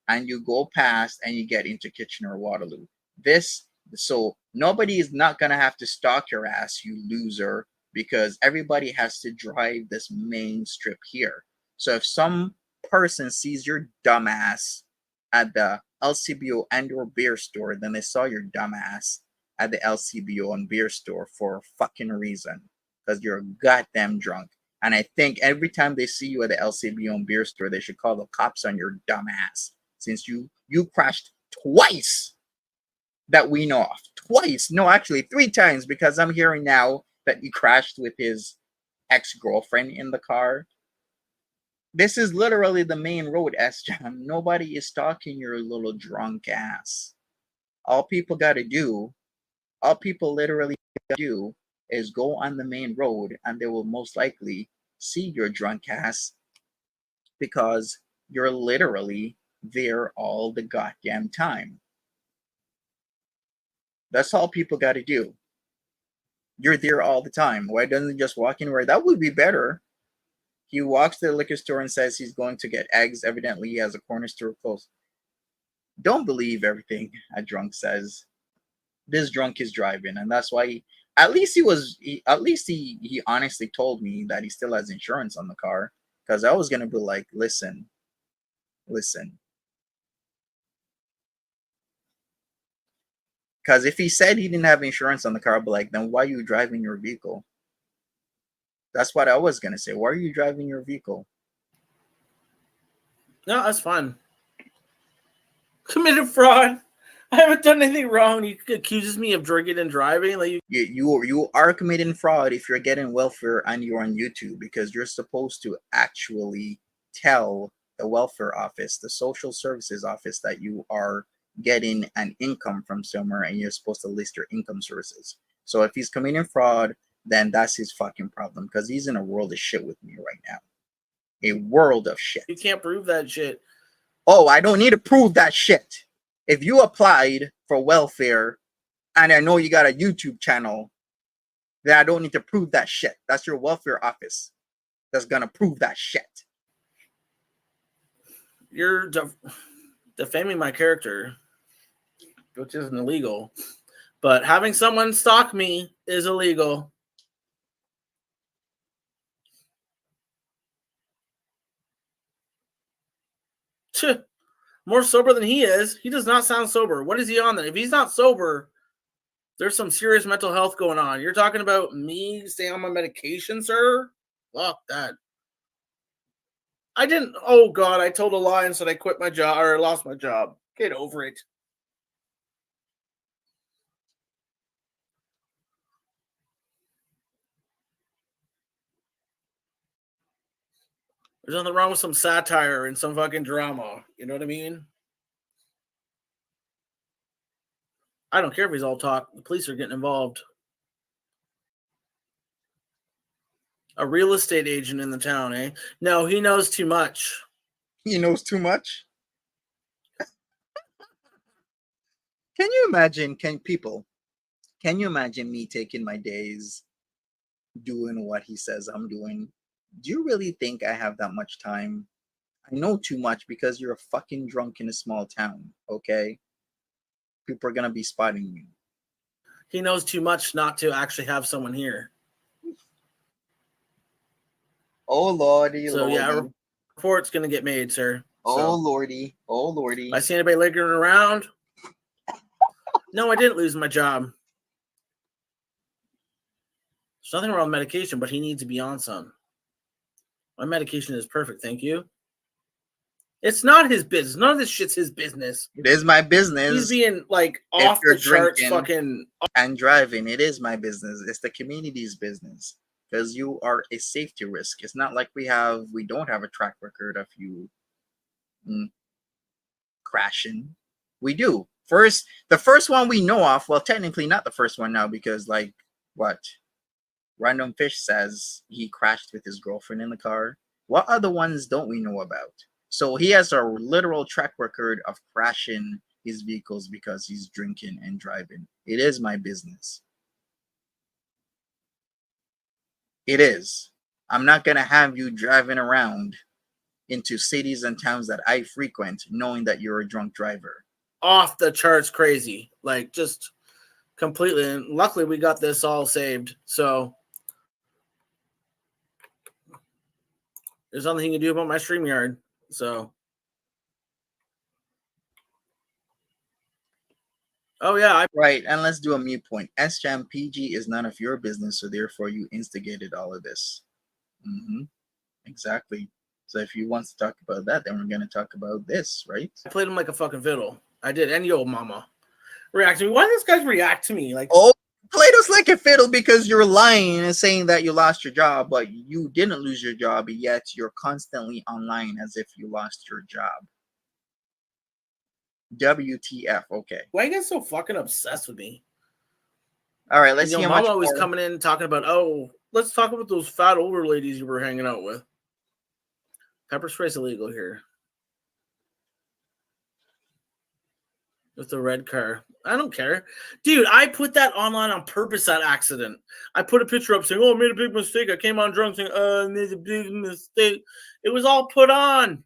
and you go past and you get into Kitchener, Waterloo. So nobody is not going to have to stalk your ass, you loser, because everybody has to drive this main strip here. So if some person sees your dumbass at the LCBO and or beer store, then they saw your dumbass at the LCBO and beer store for a fucking reason, because you're goddamn drunk. And I think every time they see you at the LCBO and beer store, they should call the cops on your dumbass, since you crashed twice that we know of. Twice. No, actually 3 times, because I'm hearing now that he crashed with his ex-girlfriend in the car. This is literally the main road, S-Jam. Nobody is stalking your little drunk ass. All people literally do is go on the main road, and they will most likely see your drunk ass, because you're literally there all the goddamn time. That's all people got to do. You're there all the time. Why doesn't he just walk anywhere? That would be better. He walks to the liquor store and says he's going to get eggs. Evidently, he has a corner store close. Don't believe everything a drunk says. This drunk is driving, and that's why he honestly told me that he still has insurance on the car, because I was gonna be like, listen. Because if he said he didn't have insurance on the car, I'd be like, then why are you driving your vehicle? That's what I was gonna say. Why are you driving your vehicle? No, that's fine. Committed fraud. I haven't done anything wrong. You accuses me of drinking and driving. Like you are committing fraud if you're getting welfare and you're on YouTube, because you're supposed to actually tell the welfare office, the social services office, that you are getting an income from somewhere, and you're supposed to list your income sources. So if he's committing fraud, then that's his fucking problem, because he's in a world of shit with me right now. A world of shit. You can't prove that shit. Oh, I don't need to prove that shit. If you applied for welfare and I know you got a YouTube channel, then I don't need to prove that shit. That's your welfare office that's gonna prove that shit. You're defaming my character, which isn't illegal. But having someone stalk me is illegal. More sober than he is. He does not sound sober. What is he on then? If he's not sober, there's some serious mental health going on. You're talking about me staying on my medication, sir? Fuck that. I didn't. Oh, God. I told a lie and said I quit my job or lost my job. Get over it. There's nothing wrong with some satire and some fucking drama. You know what I mean? I don't care if he's all talk. The police are getting involved. A real estate agent in the town, eh? No, he knows too much. He knows too much? Can you imagine, can you imagine me taking my days doing what he says I'm doing? Do you really think I have that much time? I know too much because you're a fucking drunk in a small town, okay? People are gonna be spotting you. He knows too much not to actually have someone here. Oh lordy, so lordy. Yeah, a report's gonna get made, sir. Oh lordy, oh lordy. I see anybody lingering around. No, I didn't lose my job. There's nothing wrong with medication, but he needs to be on some. My medication is perfect, thank you. It's not his business. None of this shit's his business. It is my business. He's being like off the charts fucking and driving. It is my business. It's the community's business. Because you are a safety risk. It's not like we don't have a track record of you crashing. We do. The first one we know of, well, technically not the first one now, because like what? Random Fish says he crashed with his girlfriend in the car. What other ones don't we know about? So he has a literal track record of crashing his vehicles because he's drinking and driving. It is my business. It is. I'm not going to have you driving around into cities and towns that I frequent knowing that you're a drunk driver. Off the charts crazy. Like just completely. And luckily we got this all saved. So there's nothing you can do about my StreamYard. So, oh yeah, right. And let's do a mute point. SJAM PG is none of your business, so therefore you instigated all of this. Exactly. So if you want to talk about that, then we're going to talk about this, right? I played him like a fucking fiddle. I did. And yo, mama, react to me. Why do these guys react to me? Like, oh, played us like a fiddle because you're lying and saying that you lost your job, but you didn't lose your job, yet you're constantly online as if you lost your job. WTF? Okay. Why you guys so fucking obsessed with me? All right, let's see. Mama always coming in talking about, oh, let's talk about those fat older ladies you were hanging out with. Pepper spray's illegal here. With the red car. I don't care. Dude, I put that online on purpose, that accident. I put a picture up saying, oh, I made a big mistake. I came on drunk saying, I made a big mistake. It was all put on.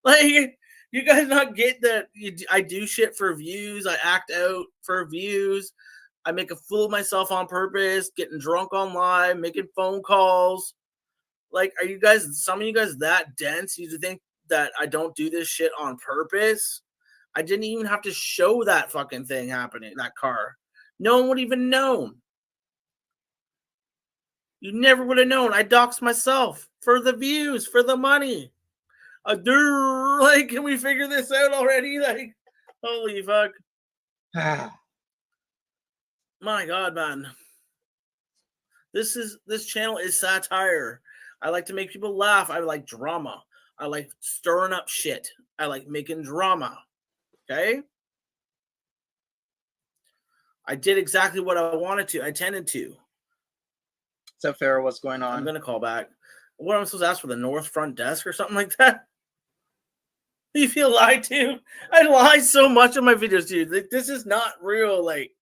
Like, you guys not get that I do shit for views. I act out for views. I make a fool of myself on purpose, getting drunk online, making phone calls. Like, are you guys, some of you guys that dense? You think that I don't do this shit on purpose? I didn't even have to show that fucking thing happening, that car. No one would even know. You never would have known. I doxed myself for the views, for the money. Like, can we figure this out already? Like, Holy fuck. My God, man. This channel is satire. I like to make people laugh. I like drama. I like stirring up shit. I like making drama. Okay? I did exactly what I wanted to. I tended to. What's up, Farrah? What's going on? I'm going to call back. What am I supposed to ask for? The north front desk or something like that? You feel lied to? I lie so much in my videos, dude. Like, this is not real. Like,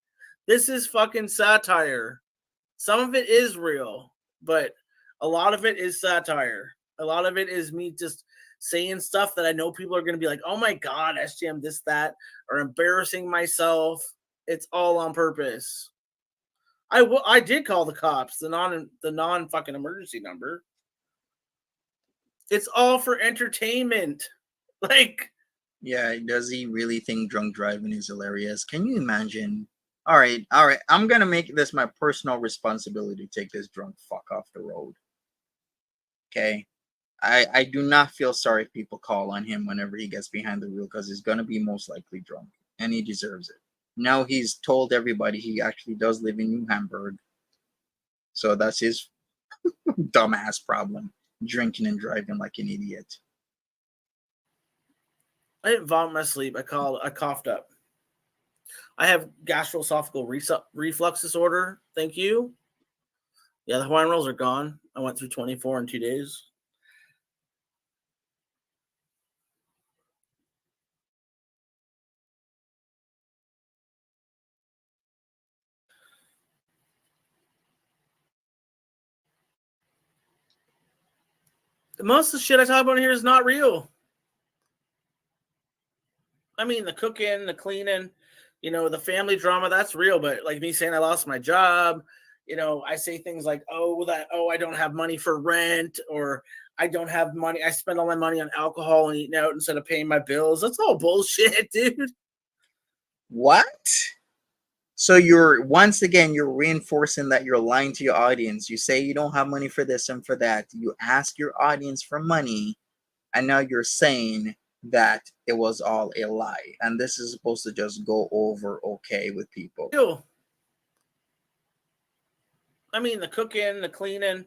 this is fucking satire. Some of it is real, but a lot of it is satire. A lot of it is me just saying stuff that I know people are going to be like, oh my God, SGM, this, that, or embarrassing myself. It's all on purpose. I did call the cops, the non fucking emergency number. It's all for entertainment. Like, yeah, does he really think drunk driving is hilarious? Can you imagine? All right. I'm gonna make this my personal responsibility to take this drunk fuck off the road. Okay. I do not feel sorry if people call on him whenever he gets behind the wheel, because he's gonna be most likely drunk and he deserves it. Now he's told everybody he actually does live in New Hamburg. So that's his dumbass problem. Drinking and driving like an idiot. I didn't vomit my sleep. I coughed up. I have gastroesophageal reflux disorder. Thank you. Yeah, the Hawaiian rolls are gone. I went through 24 in 2 days. Most of the shit I talk about here is not real. I mean, the cooking, the cleaning, the family drama, that's real. But like me saying I lost my job, I say things like, I don't have money for rent, or I don't have money. I spend all my money on alcohol and eating out instead of paying my bills. That's all bullshit, dude. What? So you're reinforcing that you're lying to your audience. You say you don't have money for this and for that. You ask your audience for money, and now you're saying that it was all a lie. And this is supposed to just go over okay with people. Ew. I mean, the cooking, the cleaning,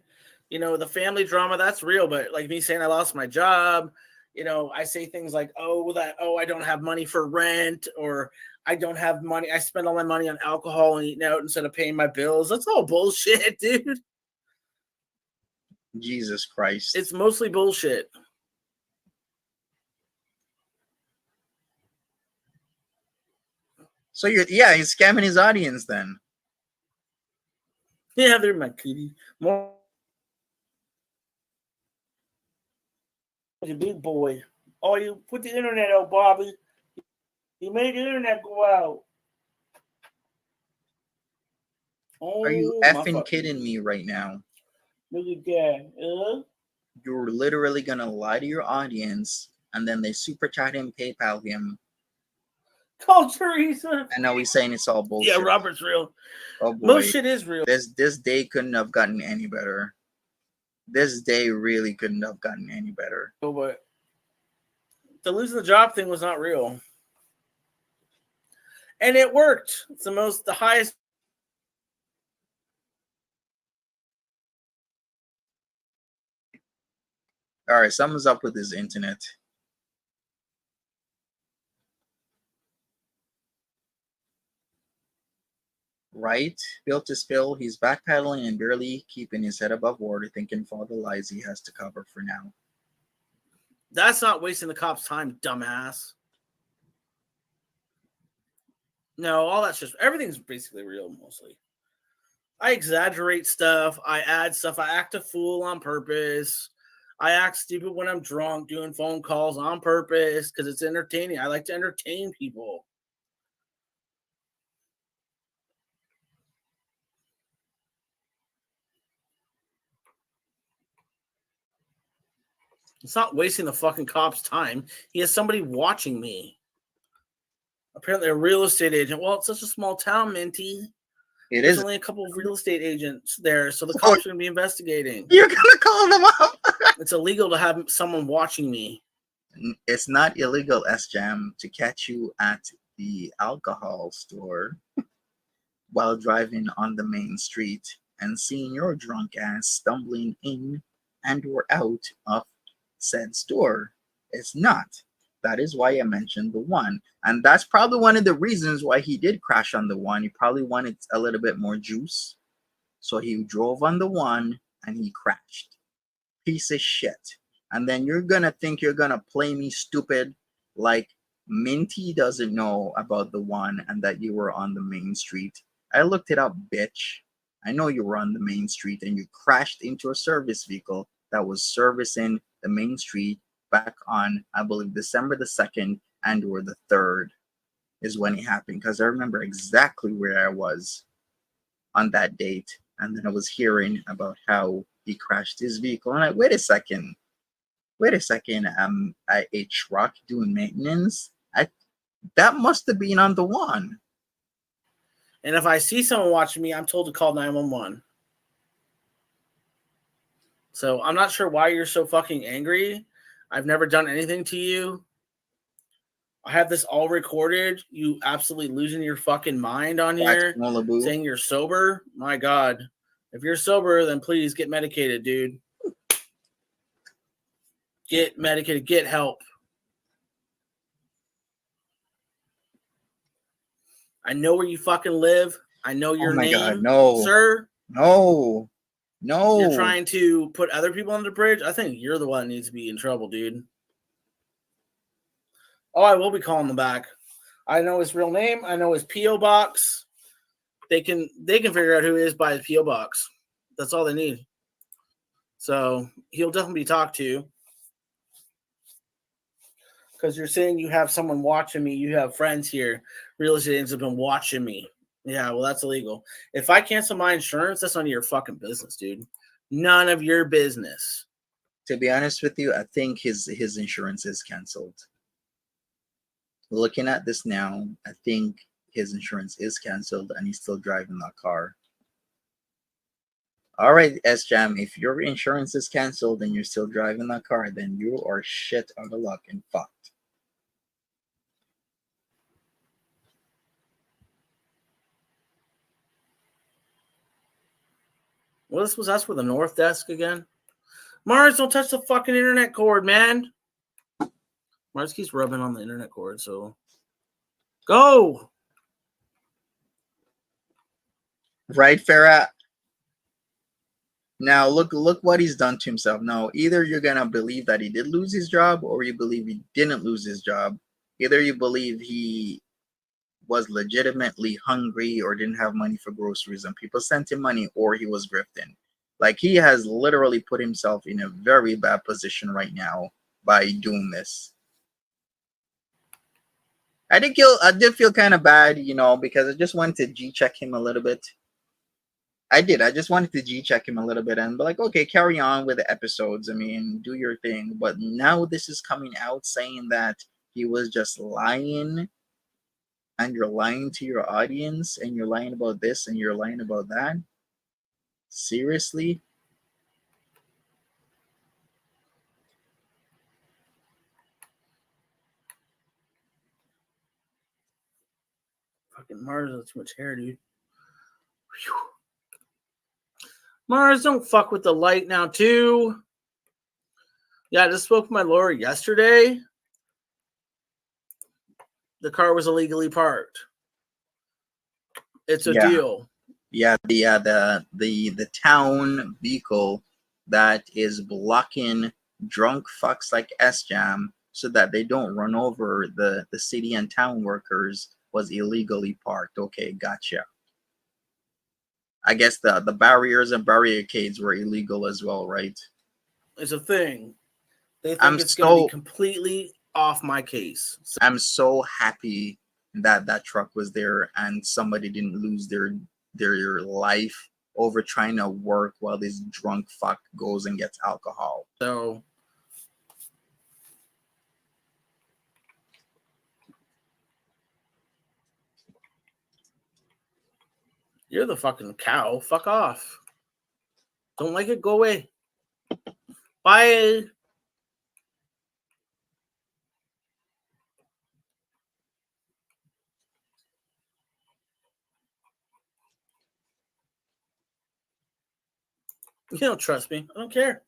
the family drama, that's real. But like me saying I lost my job, I say things like, I don't have money for rent, or I don't have money. I spend all my money on alcohol and eating out instead of paying my bills. That's all bullshit, dude. Jesus Christ. It's mostly bullshit. So he's scamming his audience then. Yeah, they're my kitty. More a big boy. Oh, you put the internet out, Bobby. You made the internet go out. Oh, are you effing kidding me right now? Look at that. You're literally gonna lie to your audience, and then they super chat him, PayPal him. Call Teresa. And now he's saying it's all bullshit. Yeah, Robert's real. Oh boy. Most shit is real. This day couldn't have gotten any better. This day really couldn't have gotten any better. Oh, but the losing the job thing was not real. And it worked. It's the highest. All right, something's up with his internet. Right? Built to spill, he's backpedaling and barely keeping his head above water, thinking for all the lies he has to cover for now. That's not wasting the cops' time, dumbass. No, all that's just, everything's basically real, mostly. I exaggerate stuff. I add stuff. I act a fool on purpose. I act stupid when I'm drunk, doing phone calls on purpose because it's entertaining. I like to entertain people. It's not wasting the fucking cop's time. He has somebody watching me. Apparently a real estate agent. Well, it's such a small town, Minty. There's only a couple of real estate agents there, so the cops are going to be investigating. You're going to call them up? It's illegal to have someone watching me. it's not illegal, S-Jam, to catch you at the alcohol store while driving on the main street and seeing your drunk ass stumbling in and or out of said store. It's not. That is why I mentioned the one. And that's probably one of the reasons why he did crash on the one. He probably wanted a little bit more juice. So he drove on the one and he crashed. Piece of shit. And then you're gonna think you're gonna play me stupid like Minty doesn't know about the one and that you were on the main street. I looked it up, bitch. I know you were on the main street and you crashed into a service vehicle that was servicing the main street back on, I believe, December the 2nd and or the 3rd is when it happened, because I remember exactly where I was on that date. And then I was hearing about how he crashed his vehicle. And I'm like, wait a second, a truck doing maintenance? That must have been on the one. And if I see someone watching me, I'm told to call 911. So I'm not sure why you're so fucking angry. I've never done anything to you. I have this all recorded. You absolutely losing your fucking mind on here, saying you're sober. My God. If you're sober, then please get medicated, dude. Get medicated. Get help. I know where you fucking live. I know your name. God, no. Sir. No. You're trying to put other people on the bridge? I think you're the one that needs to be in trouble, dude. Oh, I will be calling them back. I know his real name. I know his P.O. box. They can figure out who he is by his P.O. box. That's all they need. So he'll definitely be talked to. Because you're saying you have someone watching me. You have friends here. Real estate agents have been watching me. Yeah, well, that's illegal. If I cancel my insurance, that's none of your fucking business, dude. None of your business. To be honest with you, I think his insurance is canceled. Looking at this now, I think his insurance is canceled and he's still driving that car. All right, S-Jam, if your insurance is canceled and you're still driving that car, then you are shit out of luck and fucked. What was that for the North Desk again? Mars, don't touch the fucking internet cord, man. Mars keeps rubbing on the internet cord, so go. Right, Farah? Now look what he's done to himself. Now, either you're gonna believe that he did lose his job, or you believe he didn't lose his job. Either you believe he was legitimately hungry or didn't have money for groceries and people sent him money, or he was grifting. Like, he has literally put himself in a very bad position right now by doing this. I did feel kind of bad, because I just wanted to G-check him a little bit. I just wanted to G-check him a little bit and be like, okay, carry on with the episodes. I mean, do your thing. But now this is coming out saying that he was just lying, and you're lying to your audience, and you're lying about this, and you're lying about that. Seriously? Fucking Mars has too much hair, dude. Whew. Mars, don't fuck with the light now, too. Yeah, I just spoke with my lawyer yesterday. The car was illegally parked. It's a deal. Yeah, the town vehicle that is blocking drunk fucks like S-Jam so that they don't run over the city and town workers was illegally parked. Okay, gotcha. I guess the barriers and barricades were illegal as well, right? It's a thing. They think it's going to be completely off my case. So I'm so happy that truck was there and somebody didn't lose their life over trying to work while this drunk fuck goes and gets alcohol. So you're the fucking cow. Fuck off. Don't like it? Go away. Bye. You don't trust me. I don't care.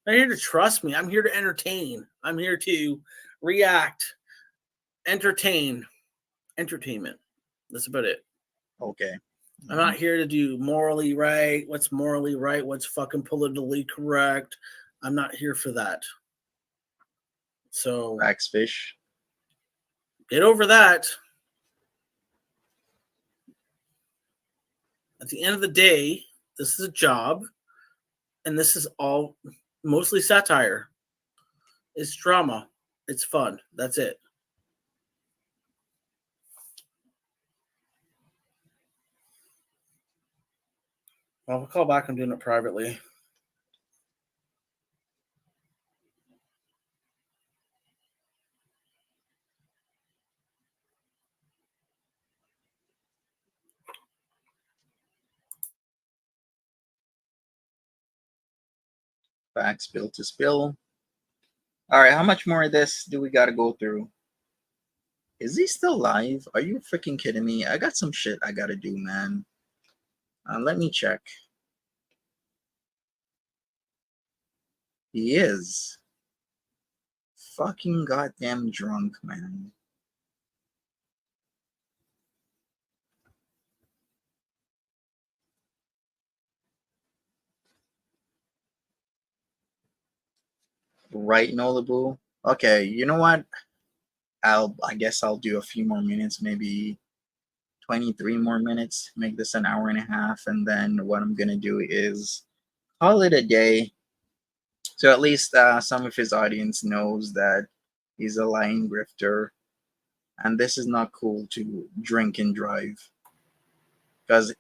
I'm not here to trust me. I'm here to entertain. I'm here to react, entertainment. That's about it. Okay. I'm not here to do morally right. What's morally right? What's fucking politically correct? I'm not here for that. So, Fish. Get over that. At the end of the day, this is a job, and this is all mostly satire. It's drama. It's fun. That's it. Well, we'll call back. I'm doing it privately. Back spill to spill. All right, how much more of this do we got to go through? Is he still live? Are you freaking kidding me? I got some shit I got to do, man. Let me check. He is fucking goddamn drunk, man. Right, Nolabu? Okay, you know what? I guess I'll do a few more minutes, maybe 23 more minutes, make this an hour and a half, and then what I'm gonna do is call it a day. So at least some of his audience knows that he's a lying grifter, and this is not cool to drink and drive.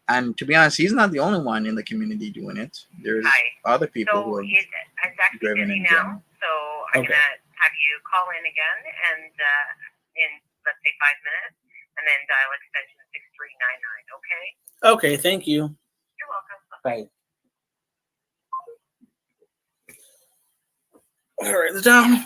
And to be honest, he's not the only one in the community doing it. There's other people who have actually driven busy and now, drunk. so I'm gonna have you call in again, and in let's say 5 minutes, and then dial extension 6399. Okay. Okay. Thank you. You're welcome. Bye. All right, the down.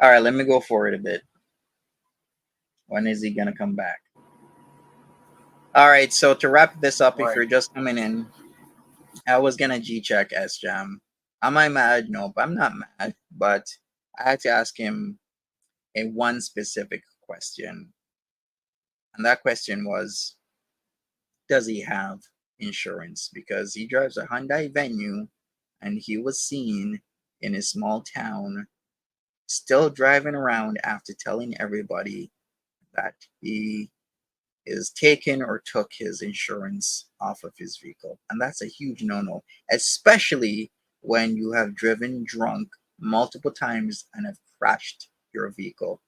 All right, let me go forward a bit. When is he gonna come back? All right, so to wrap this up, if you're just coming in, I was gonna G-check S-Jam. Am I mad? Nope, I'm not mad, but I had to ask him one specific question. And that question was, does he have insurance? Because he drives a Hyundai Venue, and he was seen in his small town still driving around after telling everybody that he is taken or took his insurance off of his vehicle. And that's a huge no-no, especially when you have driven drunk multiple times and have crashed your vehicle.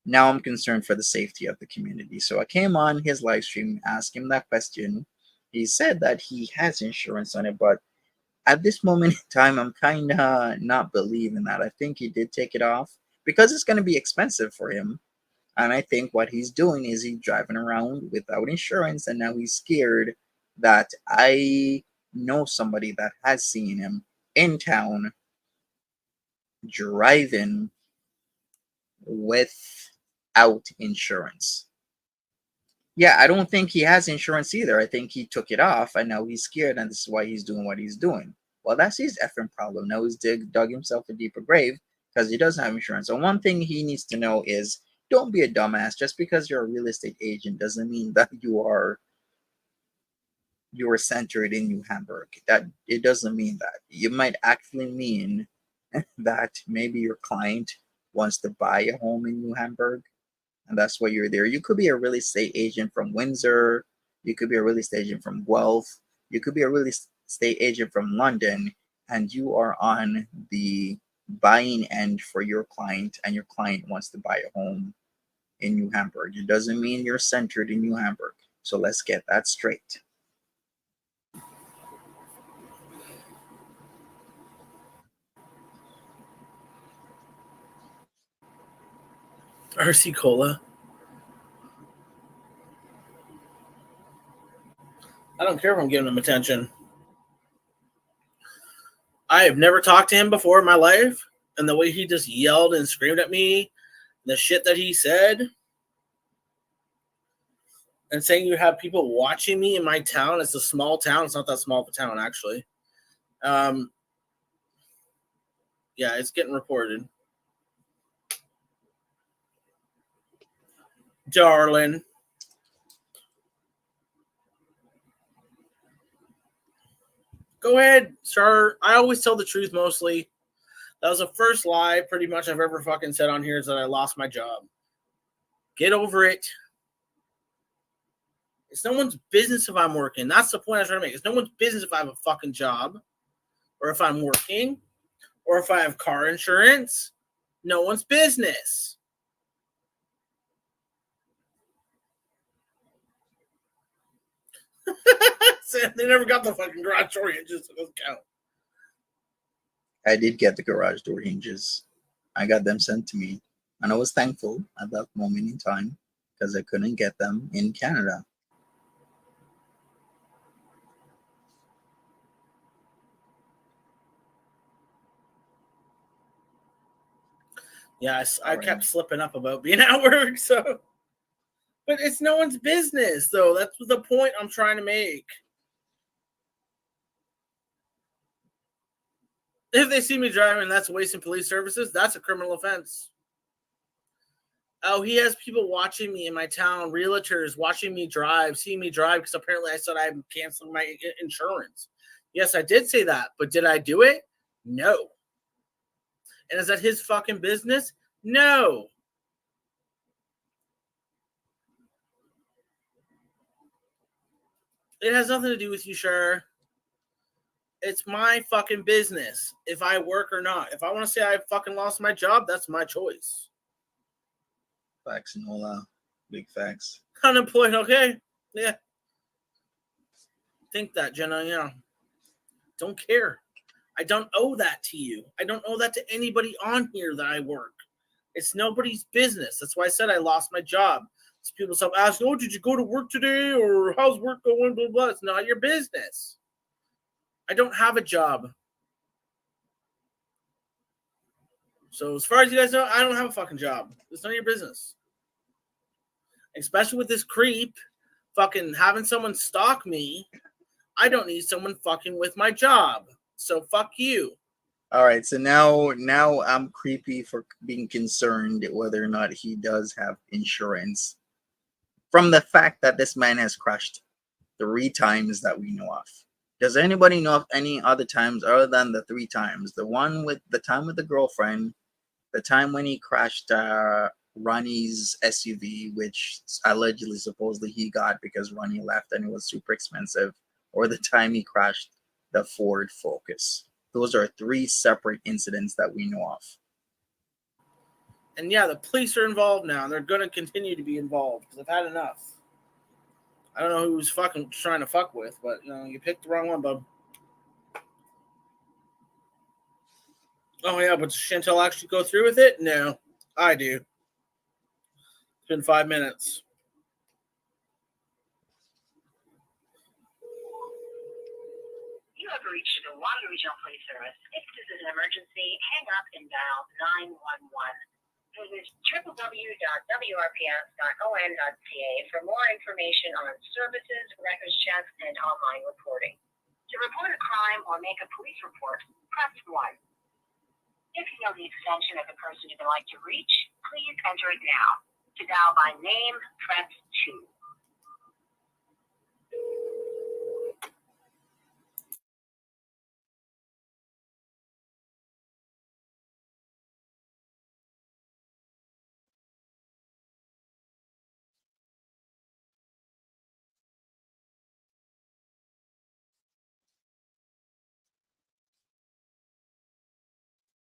Now I'm concerned for the safety of the community. So I came on his live stream, asked him that question. He said that he has insurance on it, but at this moment in time, I'm kind of not believing that. I think he did take it off because it's going to be expensive for him. And I think what he's doing is he's driving around without insurance, and now he's scared that I know somebody that has seen him in town driving without insurance. Yeah, I don't think he has insurance either. I think he took it off and now he's scared, and this is why he's doing what he's doing. Well, that's his effing problem. Now he's dug himself a deeper grave because he doesn't have insurance. So one thing he needs to know is don't be a dumbass. Just because you're a real estate agent doesn't mean that you are centered in New Hamburg. That it doesn't mean that. You might actually mean that maybe your client wants to buy a home in New Hamburg, and that's why you're there. You could be a real estate agent from Windsor. You could be a real estate agent from Guelph. You could be a real estate agent from London, and you are on the buying end for your client, and your client wants to buy a home in New Hamburg. It doesn't mean you're centered in New Hamburg. So let's get that straight. RC Cola. I don't care if I'm giving them attention. I have never talked to him before in my life, and the way he just yelled and screamed at me, the shit that he said, and saying you have people watching me in my town. It's a small town. It's not that small of a town, actually. Yeah, it's getting reported. Darling. Go ahead, sir. I always tell the truth mostly. That was the first lie pretty much I've ever fucking said on here is that I lost my job. Get over it. It's no one's business if I'm working. That's the point I was trying to make. It's no one's business if I have a fucking job or if I'm working or if I have car insurance. No one's business. They never got the fucking garage door hinges, so it doesn't count. I did get the garage door hinges. I got them sent to me. And I was thankful at that moment in time because I couldn't get them in Canada. Yeah, I kept slipping up about being at work, so. But it's no one's business, though. That's the point I'm trying to make. If they see me driving and that's wasting police services, that's a criminal offense. Oh, he has people watching me in my town, realtors watching me drive, seeing me drive, because apparently I said I'm canceling my insurance. Yes, I did say that, but did I do it? No. And is that his fucking business? No. It has nothing to do with you, sure. It's my fucking business if I work or not. If I want to say I fucking lost my job, that's my choice. Facts, Nola. Big facts. Unemployed, okay. Yeah. Think that, Jenna, yeah. Don't care. I don't owe that to you. I don't owe that to anybody on here that I work. It's nobody's business. That's why I said I lost my job. So people start asking, oh, did you go to work today? Or how's work going? Blah, blah. It's not your business. I don't have a job. So as far as you guys know, I don't have a fucking job. It's none of your business. Especially with this creep fucking having someone stalk me. I don't need someone fucking with my job. So fuck you. All right, so now I'm creepy for being concerned whether or not he does have insurance. From the fact that this man has crashed 3 times that we know of. Does anybody know of any other times other than the 3 times? The one with the time with the girlfriend, the time when he crashed Ronnie's SUV, which allegedly, supposedly he got because Ronnie left and it was super expensive, or the time he crashed the Ford Focus. Those are 3 separate incidents that we know of. And yeah, the police are involved now, and they're going to continue to be involved because I've had enough. I don't know who was fucking trying to fuck with, but you picked the wrong one, bub. Oh yeah, but does Chantel actually go through with it? No, I do. It's been 5 minutes. You have reached the Water Regional Police Service. If this is an emergency, hang up and dial 911. Visit www.wrps.on.ca for more information on services, records checks, and online reporting. To report a crime or make a police report, press 1. If you know the extension of the person you would like to reach, please enter it now. To dial by name, press 2.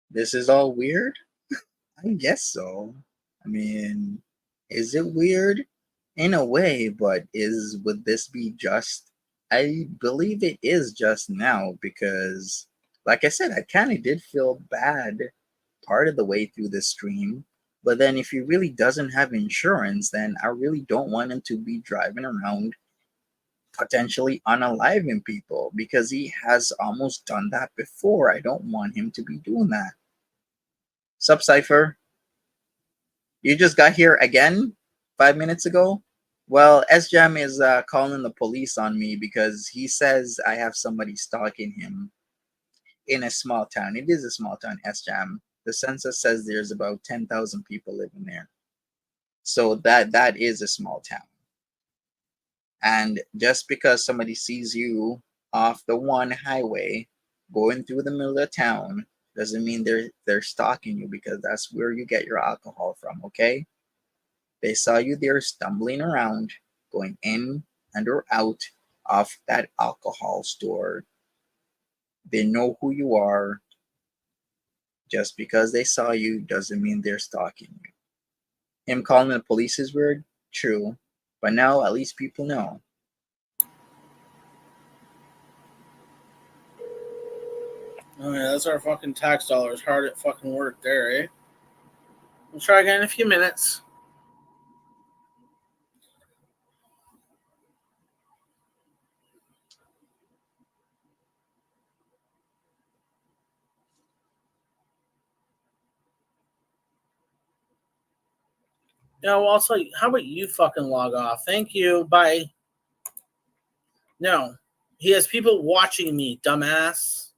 This is all weird? I guess so. I mean, is it weird? In a way, but would this be just? I believe it is just now because, like I said, I kind of did feel bad part of the way through the stream. But then if he really doesn't have insurance, then I really don't want him to be driving around potentially unaliving people because he has almost done that before. I don't want him to be doing that. Sup, Cypher? You just got here again 5 minutes ago? Well, SJam is calling the police on me because he says I have somebody stalking him in a small town. It is a small town, SJam. The census says there's about 10,000 people living there. So that is a small town. And just because somebody sees you off the one highway going through the middle of the town doesn't mean they're stalking you, because that's where you get your alcohol from, okay? They saw you there stumbling around, going in and or out of that alcohol store. They know who you are. Just because they saw you doesn't mean they're stalking you. Him calling the police is weird, true, but now at least people know. Oh yeah, that's our fucking tax dollars hard at fucking work there, eh? We'll try again in a few minutes. Yeah, well, also, how about you fucking log off? Thank you. Bye. No. He has people watching me, dumbass.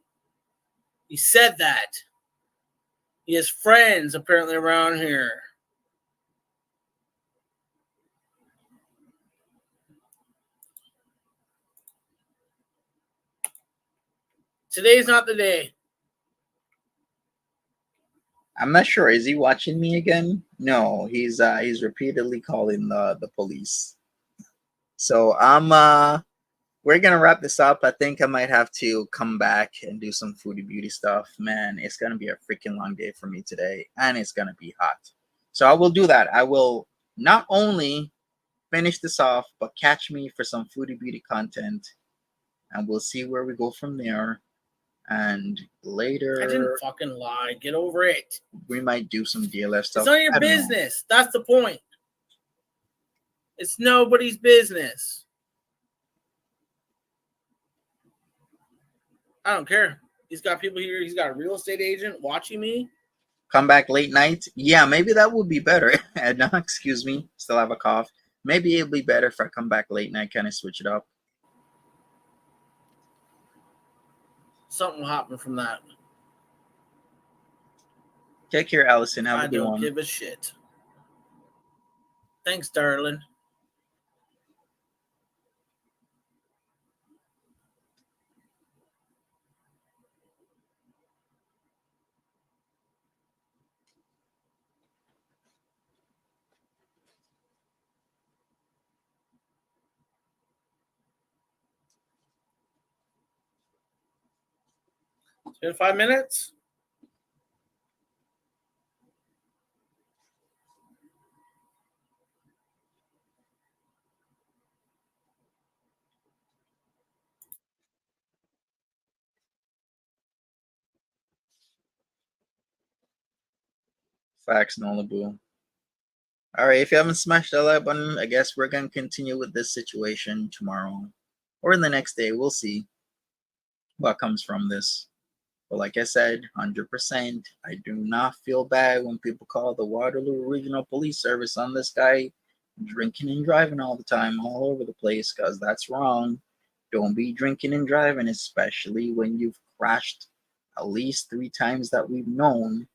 He said that. He has friends apparently around here. Today's not the day. I'm not sure. Is he watching me again? No, he's repeatedly calling the police. So we're gonna wrap this up. I think I might have to come back and do some foodie beauty stuff. Man, it's gonna be a freaking long day for me today, and it's gonna be hot. So I will do that. I will not only finish this off, but catch me for some foodie beauty content, and we'll see where we go from there. And later, I didn't fucking lie. Get over it. We might do some DLF stuff. It's not your business. That's the point. It's nobody's business. I don't care. He's got people here. He's got a real estate agent watching me. Come back late night? Yeah, maybe that would be better. No, excuse me. Still have a cough. Maybe it'll be better if I come back late night, kind of switch it up. Something will happen from that. Take care, Allison. Have a good one. I don't give a shit. Thanks, darling. It's been 5 minutes. Facts, Nolabu. Alright, if you haven't smashed that like button, I guess we're going to continue with this situation tomorrow. Or the next day. We'll see what comes from this. But like I said, 100%, I do not feel bad when people call the Waterloo Regional Police Service on this guy drinking and driving all the time, all over the place, because that's wrong. Don't be drinking and driving, especially when you've crashed at least 3 times that we've known.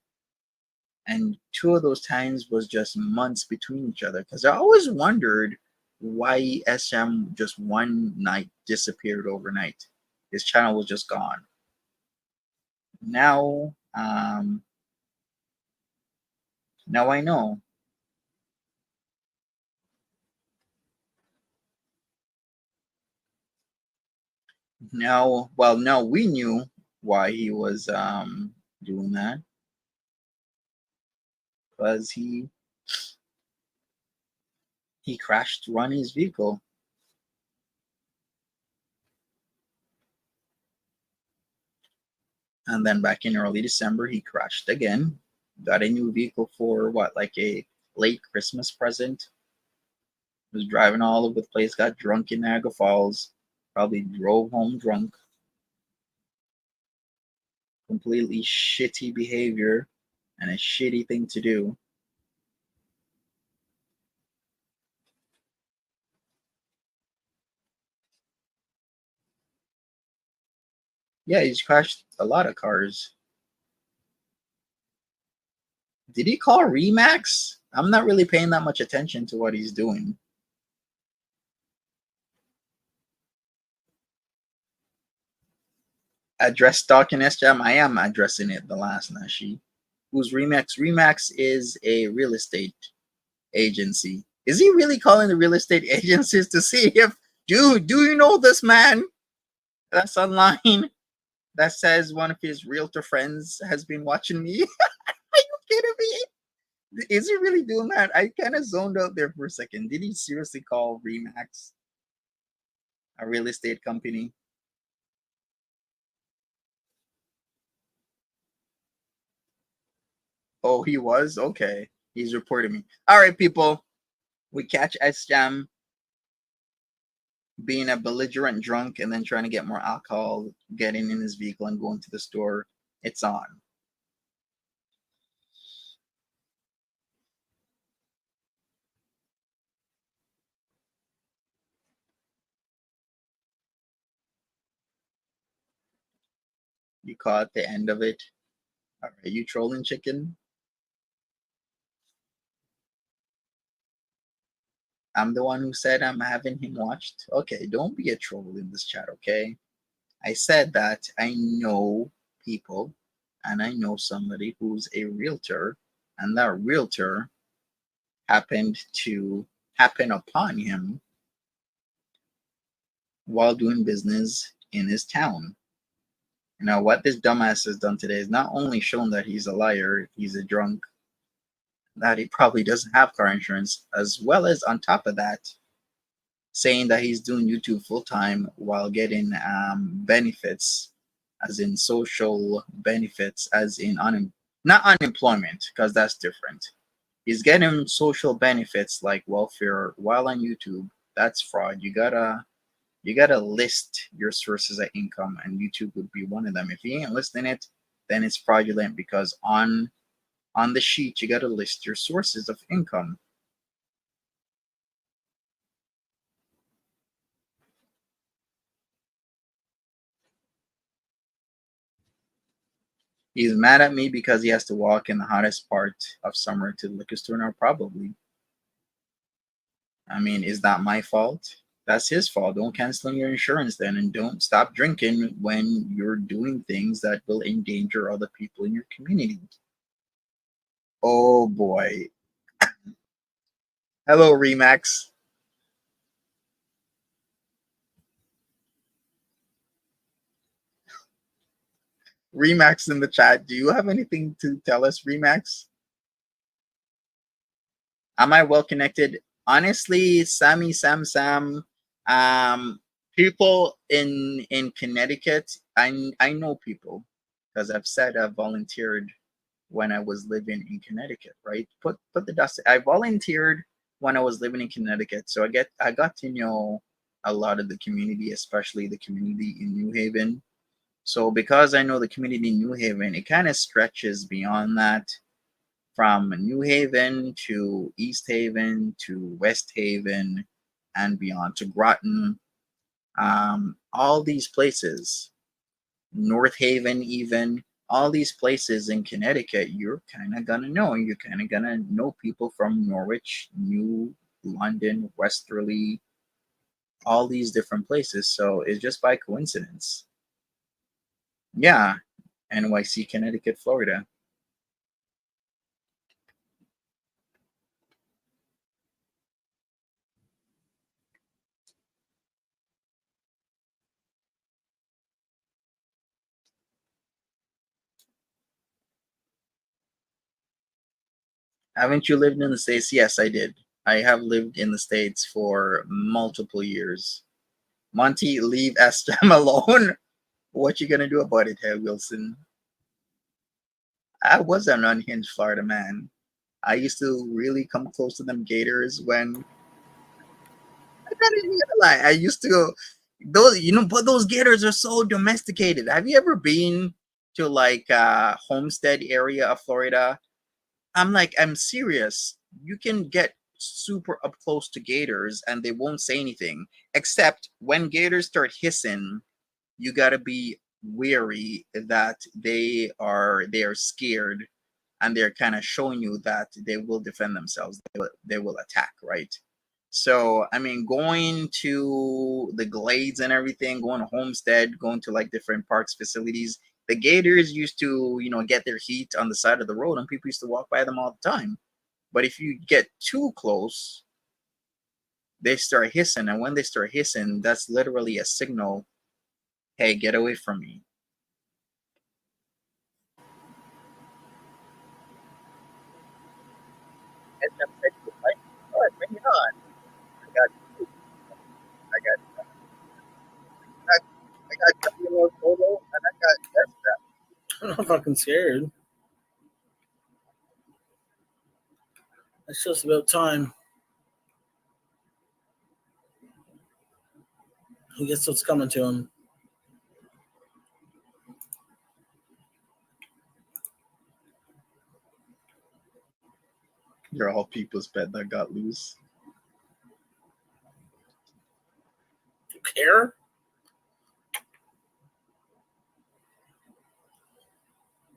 And 2 of those times was just months between each other. Because I always wondered why SM just one night disappeared overnight. His channel was just gone. Now I know. Now we knew why he was doing that. Because he crashed Ronnie's vehicle. And then back in early December, he crashed again. Got a new vehicle for what, like a late Christmas present. Was driving all over the place, got drunk in Niagara Falls, probably drove home drunk. Completely shitty behavior and a shitty thing to do. Yeah, he's crashed a lot of cars. Did he call Remax? I'm not really paying that much attention to what he's doing. Address stalking SJM. I am addressing it the last Nashi. Who's Remax? Remax is a real estate agency. Is he really calling the real estate agencies to see if do you know this man that's online that says one of his realtor friends has been watching me? Are you kidding me? Is he really doing that? I kind of zoned out there for a second. Did he seriously call Remax a real estate company? Oh, he was? Okay. He's reporting me. All right, people. We catch SJam being a belligerent drunk and then trying to get more alcohol, getting in his vehicle and going to the store. It's on. You caught the end of it. All right, you trolling chicken? I'm the one who said I'm having him watched. Okay, don't be a troll in this chat, okay? I said that I know people and I know somebody who's a realtor, and that realtor happened to happen upon him while doing business in his town. Now, what this dumbass has done today is not only shown that he's a liar, he's a drunk, that he probably doesn't have car insurance, as well as on top of that, saying that he's doing YouTube full time while getting benefits, as in social benefits, as in not unemployment, because that's different. He's getting social benefits like welfare while on YouTube. That's fraud. You gotta list your sources of income, and YouTube would be one of them. If you ain't listing it, then it's fraudulent, because on the sheet you gotta list your sources of income. He's mad at me because he has to walk in the hottest part of summer to the liquor store now. Probably. I mean, is that my fault? That's his fault. Don't cancel your insurance then, and don't stop drinking when you're doing things that will endanger other people in your community. Oh boy. Hello, Remax. Remax in the chat. Do you have anything to tell us, Remax? Am I well connected? Honestly, Sam, people in Connecticut, I know people, because I've said I volunteered when I was living in Connecticut, right? Put the dust. I volunteered when I was living in Connecticut, so I got to know a lot of the community, especially the community in New Haven. So because I know the community in New Haven, it kind of stretches beyond that, from New Haven to East Haven to West Haven and beyond to Groton. All these places, North Haven, even all these places in Connecticut, you're kind of gonna know. You're kind of gonna know people from Norwich, New London, Westerly, all these different places. So it's just by coincidence. Yeah, NYC, Connecticut, Florida. Haven't you lived in the States? Yes, I did. I have lived in the States for multiple years. Monty, leave SJam alone. What you gonna do about it, hey Wilson? I was an unhinged Florida man. I used to really come close to them Gators when not even gonna lie. I used to go those, but those gators are so domesticated. Have you ever been to like Homestead area of Florida? I'm serious. You can get super up close to gators and they won't say anything. Except when gators start hissing, you gotta be wary that they are scared and they're kind of showing you that they will defend themselves. They will attack, right? So I mean, going to the glades and everything, going to Homestead, going to like different parks facilities, the gators used to get their heat on the side of the road and people used to walk by them all the time. But if you get too close, they start hissing, and when they start hissing, that's literally a signal, hey, get away from me. All right, bring it on. I got food. I got I got Camilo Photo and I got that. I'm not fucking scared. It's just about time. He gets what's coming to him. You're all people's pet that got loose. You care?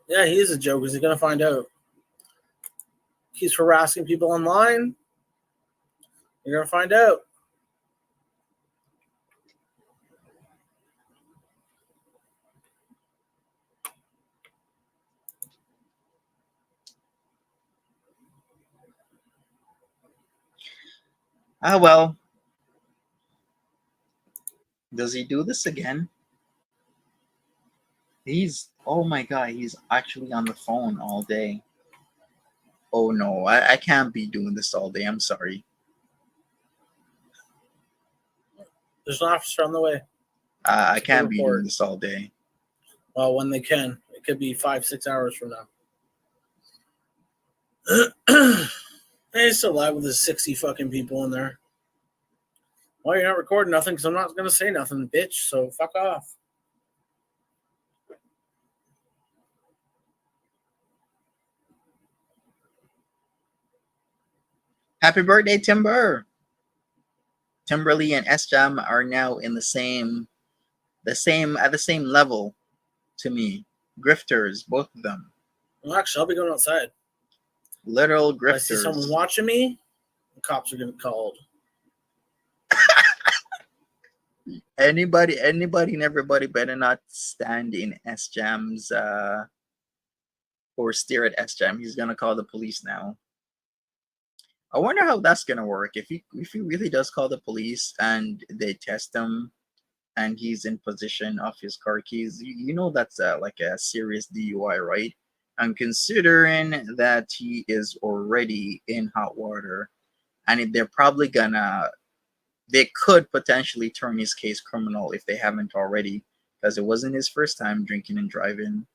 Yeah, he is a joke. Is he gonna find out? He's harassing people online. You're gonna find out. Ah, well. Does he do this again? Oh my god, he's actually on the phone all day. Oh no, I can't be doing this all day. I'm sorry. There's an officer on the way. I can't be doing this all day. Well, when they can. It could be 5-6 hours from now. He's still live with his 60 fucking people in there. Well, you're not recording nothing because I'm not going to say nothing, bitch. So fuck off. Happy birthday, Timber! Timberly and S-Jam are now in the same level to me. Grifters, both of them. Well, actually, I'll be going outside. Literal grifters. If I see someone watching me, the cops are getting called. Anybody and everybody better not stand in S-Jam's or stare at S-Jam. He's gonna call the police now. I wonder how that's gonna work. If he really does call the police and they test him and he's in possession of his car keys, that's like a serious DUI, right? And considering that he is already in hot water, and they could potentially turn his case criminal if they haven't already, because it wasn't his first time drinking and driving.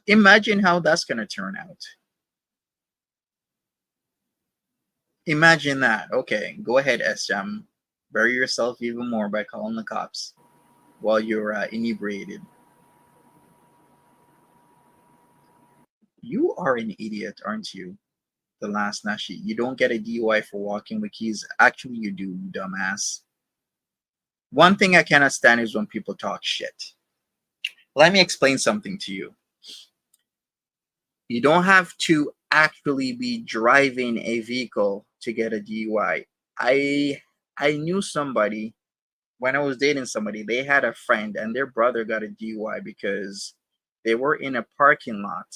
Imagine how that's gonna turn out. Imagine that. Okay, go ahead, S-Jam. Bury yourself even more by calling the cops while you're inebriated. You are an idiot, aren't you? The last Nashi. You don't get a DUI for walking with keys. Actually, you do, you dumbass. One thing I cannot stand is when people talk shit. Let me explain something to you. You don't have to actually be driving a vehicle to get a DUI. I knew somebody when I was dating somebody. They had a friend and their brother got a DUI because they were in a parking lot.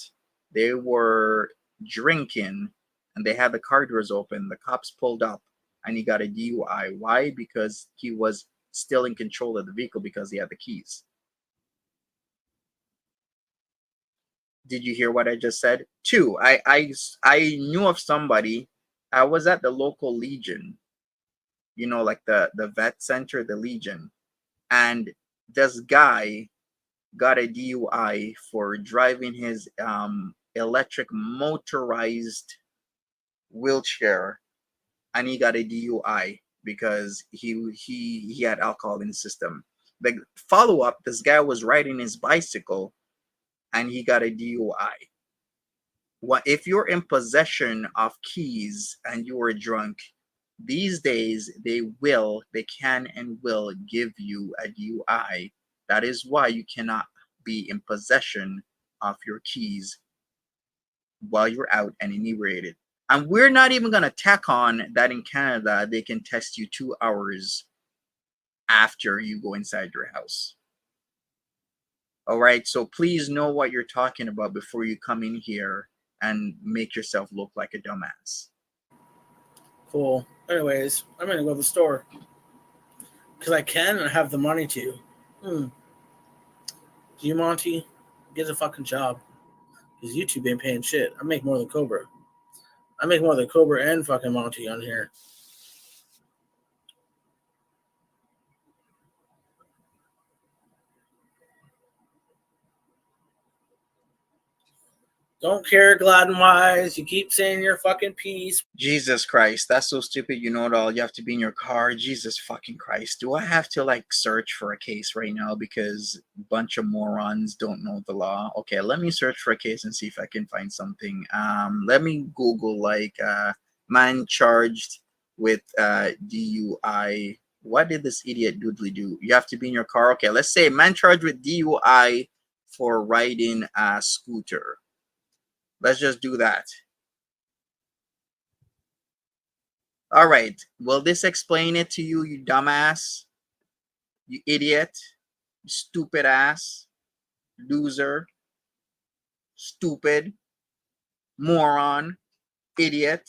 They were drinking and they had the car doors open. The cops pulled up and he got a DUI. Why? Because he was still in control of the vehicle because he had the keys. Did you hear what I just said? Two, I knew of somebody. I was at the local Legion, like the vet center, the Legion, and this guy got a DUI for driving his electric motorized wheelchair and he got a DUI because he had alcohol in the system. The follow up, this guy was riding his bicycle and he got a DUI. What if you're in possession of keys and you are drunk? These days they can and will give you a DUI. That is why you cannot be in possession of your keys while you're out and inebriated. And we're not even going to tack on that in Canada, they can test you 2 hours after you go inside your house. All right. So please know what you're talking about before you come in here and make yourself look like a dumbass. Cool. Anyways, I'm going to go to the store because I can and I have the money to. Do you, Monty? Get a fucking job. Because YouTube ain't paying shit. I make more than Cobra. I make more than Cobra and fucking Monty on here. Don't care, Glad and Wise. You keep saying your fucking piece. Jesus Christ, that's so stupid. You know it all. You have to be in your car. Jesus fucking Christ. Do I have to like search for a case right now because a bunch of morons don't know the law? Okay, let me search for a case and see if I can find something. Let me Google like man charged with DUI. What did this idiot doodly do? You have to be in your car. Okay, let's say man charged with DUI for riding a scooter. Let's just do that. All right. Will this explain it to you, you dumbass? You idiot? You stupid ass? Loser? Stupid? Moron? Idiot?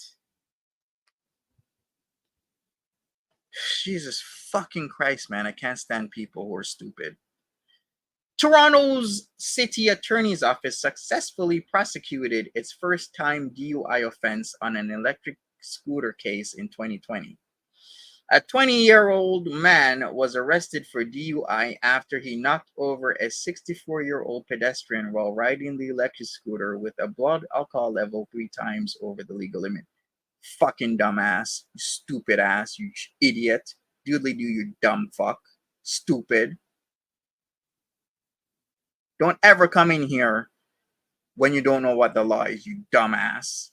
Jesus fucking Christ, man. I can't stand people who are stupid. Toronto's City Attorney's Office successfully prosecuted its first-time DUI offense on an electric scooter case in 2020. A 20-year-old man was arrested for DUI after he knocked over a 64-year-old pedestrian while riding the electric scooter with a blood alcohol level 3 times over the legal limit. Fucking dumbass, you stupid ass, you idiot. Doodly do, you dumb fuck. Stupid. Don't ever come in here when you don't know what the law is, you dumbass.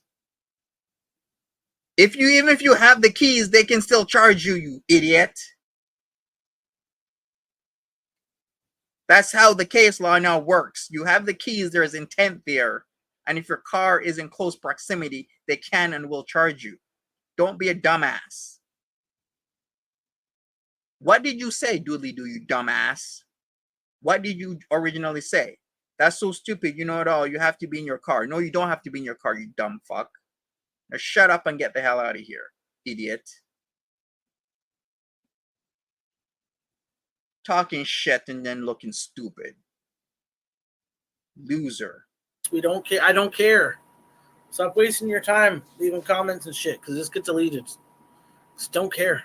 Even if you have the keys, they can still charge you, you idiot. That's how the case law now works. You have the keys, there's intent there. And if your car is in close proximity, they can and will charge you. Don't be a dumbass. What did you say, doodly do, you dumbass? What did you originally say? That's so stupid. You know it all. You have to be in your car. No, you don't have to be in your car, you dumb fuck. Now shut up and get the hell out of here, idiot. Talking shit and then looking stupid. Loser. We don't care. I don't care. Stop wasting your time leaving comments and shit because this gets deleted. Just don't care.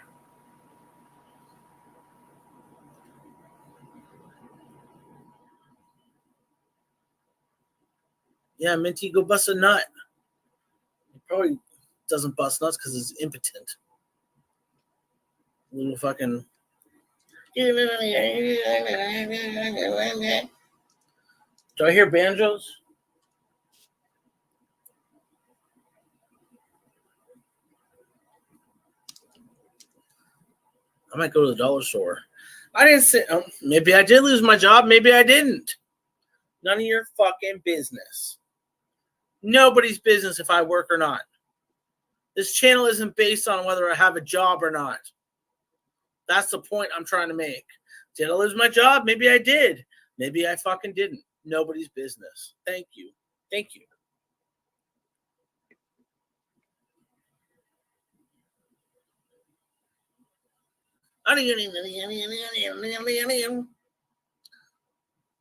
Yeah, Minty, go bust a nut. He probably doesn't bust nuts because he's impotent. Little fucking. Do I hear banjos? I might go to the dollar store. I didn't say. Maybe I did lose my job. Maybe I didn't. None of your fucking business. Nobody's business if I work or not. This channel isn't based on whether I have a job or not. That's the point I'm trying to make. Did I lose my job? Maybe I did. Maybe I fucking didn't. Nobody's business. Thank you. Thank you.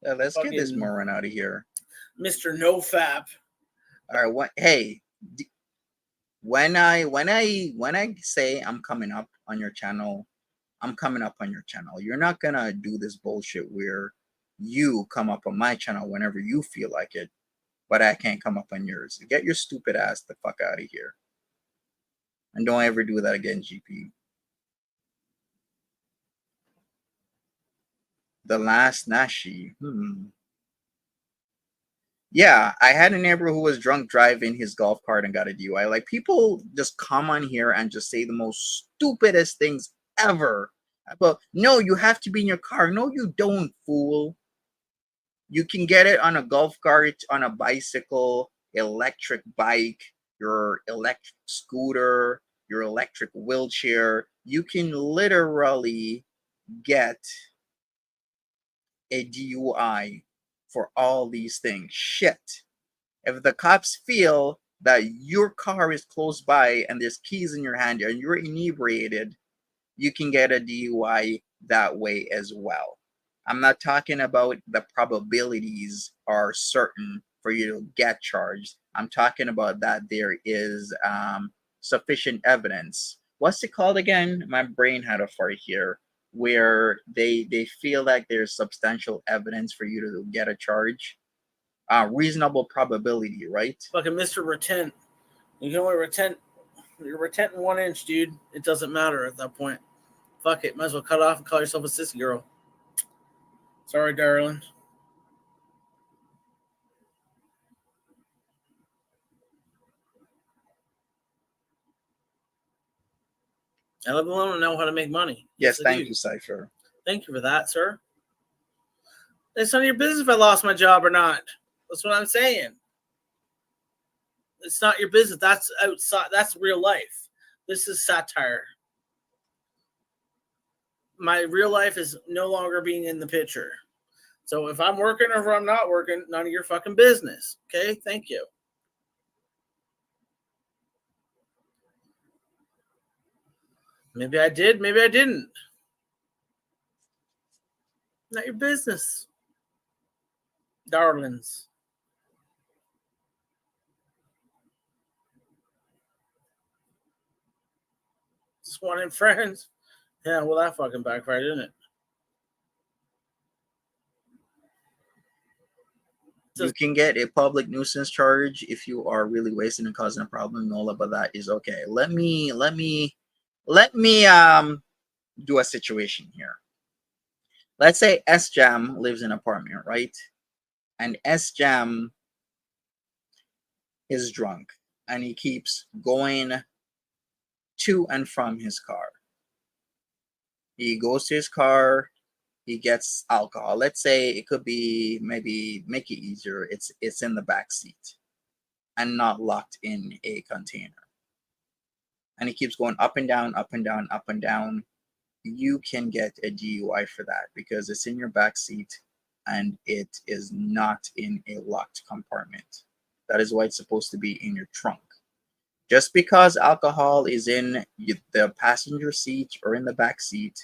Yeah, let's get this moron out of here. Mr. NoFap. All right, hey, when I say I'm coming up on your channel, I'm coming up on your channel. You're not gonna do this bullshit where you come up on my channel whenever you feel like it, but I can't come up on yours. Get your stupid ass the fuck out of here. And don't ever do that again, GP. The last Nashi. Yeah, I had a neighbor who was drunk driving his golf cart and got a DUI. Like, people just come on here and just say the most stupidest things ever. But no, you have to be in your car. No, you don't, fool. You can get it on a golf cart, on a bicycle, electric bike, your electric scooter, your electric wheelchair. You can literally get a DUI for all these things. Shit. If the cops feel that your car is close by and there's keys in your hand and you're inebriated, you can get a DUI that way as well. I'm not talking about the probabilities are certain for you to get charged. I'm talking about that there is sufficient evidence. What's it called again? My brain had a fart here. Where they feel like there's substantial evidence for you to get a charge. Reasonable probability, right? Fucking Mr. Retent. You can only retent. You're retenting 1 inch, dude. It doesn't matter at that point. Fuck it. Might as well cut off and call yourself a sissy girl. Sorry, darling. I live alone and know how to make money. Yes, thank you, Cypher. Thank you for that, sir. It's none of your business if I lost my job or not. That's what I'm saying. It's not your business. That's outside. That's real life. This is satire. My real life is no longer being in the picture. So if I'm working or if I'm not working, none of your fucking business. Okay? Thank you. Maybe I did. Maybe I didn't. Not your business. Darlings. Just wanting friends. Yeah, well, that fucking backfired, didn't it? You can get a public nuisance charge if you are really wasting and causing a problem. All about that is okay. Let me do a situation here. Let's say S-Jam lives in an apartment, right? And S-Jam is drunk and he keeps going to and from his car. He goes to his car, he gets alcohol. Let's say it could be, maybe make it easier, it's in the back seat and not locked in a container. And he keeps going up and down, up and down, up and down. You can get a DUI for that because it's in your back seat and it is not in a locked compartment. That is why it's supposed to be in your trunk. Just because alcohol is in the passenger seat or in the back seat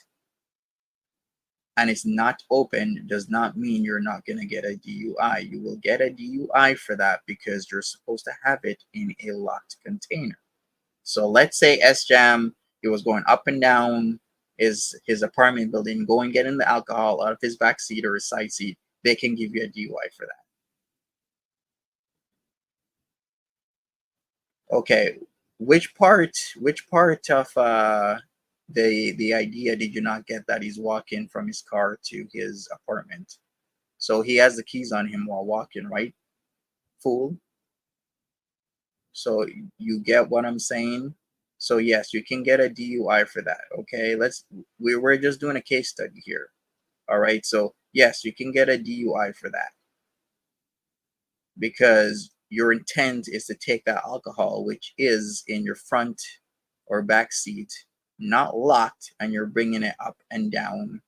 and it's not open does not mean you're not going to get a DUI. You will get a DUI for that because you're supposed to have it in a locked container. So let's say S-Jam, he was going up and down his apartment building, going getting the alcohol out of his back seat or his side seat. They can give you a DUI for that. Okay, which part of the idea did you not get that he's walking from his car to his apartment? So he has the keys on him while walking, right? Fool. So you get what I'm saying? So yes, you can get a DUI for that. Okay, we're just doing a case study here. All right, so yes, you can get a DUI for that because your intent is to take that alcohol, which is in your front or back seat, not locked, and you're bringing it up and down.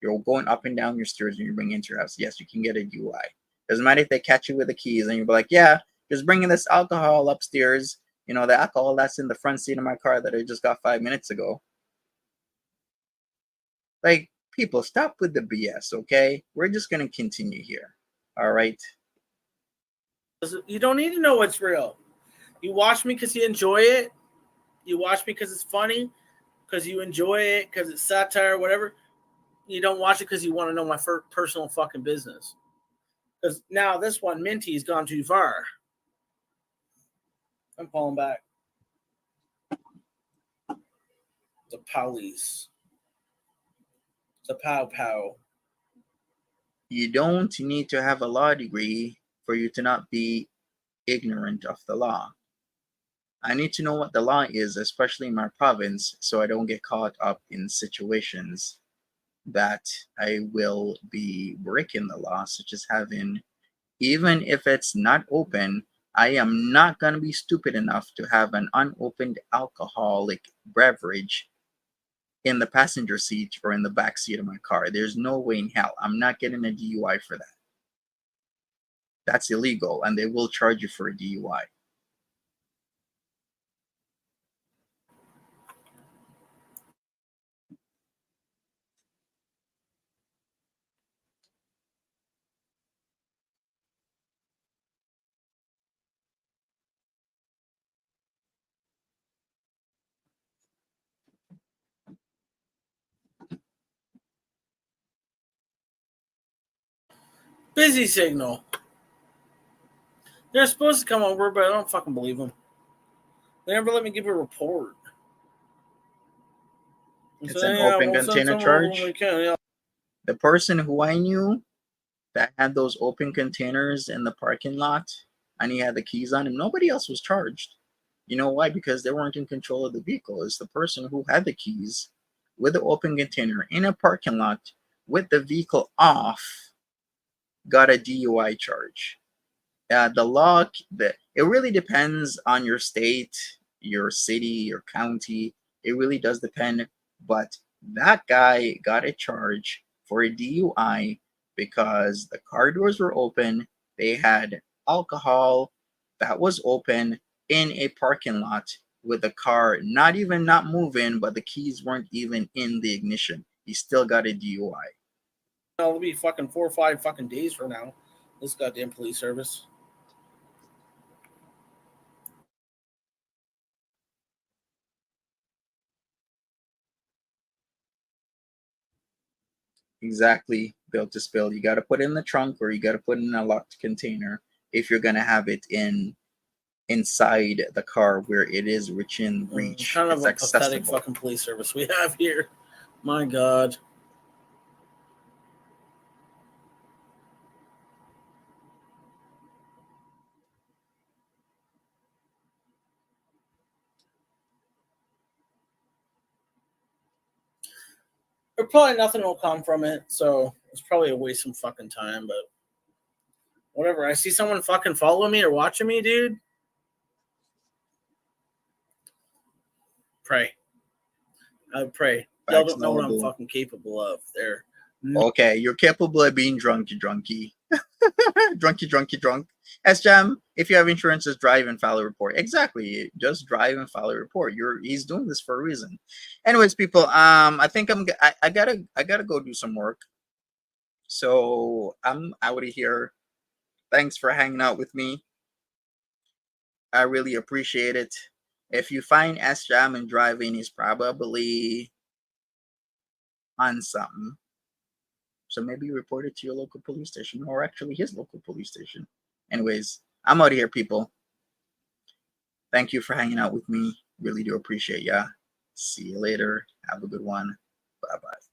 You're going up and down your stairs and you're bringing it into your house. Yes, you can get a DUI. Doesn't matter if they catch you with the keys and you're like, yeah, just bringing this alcohol upstairs. You know, the alcohol that's in the front seat of my car that I just got 5 minutes ago. Like, people, stop with the BS, okay? We're just going to continue here. All right? You don't need to know what's real. You watch me because you enjoy it. You watch me because it's funny, because you enjoy it, because it's satire, whatever. You don't watch it because you want to know my personal fucking business. Because now this one, Minty's gone too far. I'm falling back. The police. The pow. You don't need to have a law degree for you to not be ignorant of the law. I need to know what the law is, especially in my province, so I don't get caught up in situations that I will be breaking the law, such as having, even if it's not open, I am not going to be stupid enough to have an unopened alcoholic beverage in the passenger seat or in the back seat of my car. There's no way in hell. I'm not getting a DUI for that. That's illegal, and they will charge you for a DUI. Busy signal. They're supposed to come over, but I don't fucking believe them. They never let me give a report. It's an open container charge. The person who I knew that had those open containers in the parking lot and he had the keys on him, nobody else was charged. You know why? Because they weren't in control of the vehicle. It's the person who had the keys with the open container in a parking lot with the vehicle off got a DUI charge. The law, it really depends on your state, your city, your county. It really does depend. But that guy got a charge for a DUI because the car doors were open. They had alcohol that was open in a parking lot with the car not moving, but the keys weren't even in the ignition. He still got a DUI. It'll be fucking 4 or 5 fucking days from now. This goddamn police service. Exactly, built to spill. You got to put it in the trunk or you got to put it in a locked container if you're going to have it inside the car where it is within reach. Kind of it's a accessible. pathetic fucking police service we have here. My God. Or probably nothing will come from it, so it's probably a waste of fucking time, but whatever. I see someone fucking following me or watching me, dude. Pray. I would pray. Y'all don't know what I'm fucking capable of. There. Okay, you're capable of being drunky. drunk. S-Jam, if you have insurance, just drive and file a report. Exactly. Just drive and file a report. He's doing this for a reason. Anyways, people, I think I gotta go do some work. So I'm out of here. Thanks for hanging out with me. I really appreciate it. If you find S-Jam and driving, he's probably on something. So maybe report it to your local police station, or actually his local police station. Anyways, I'm out of here, people. Thank you for hanging out with me. Really do appreciate ya. See you later. Have a good one. Bye-bye.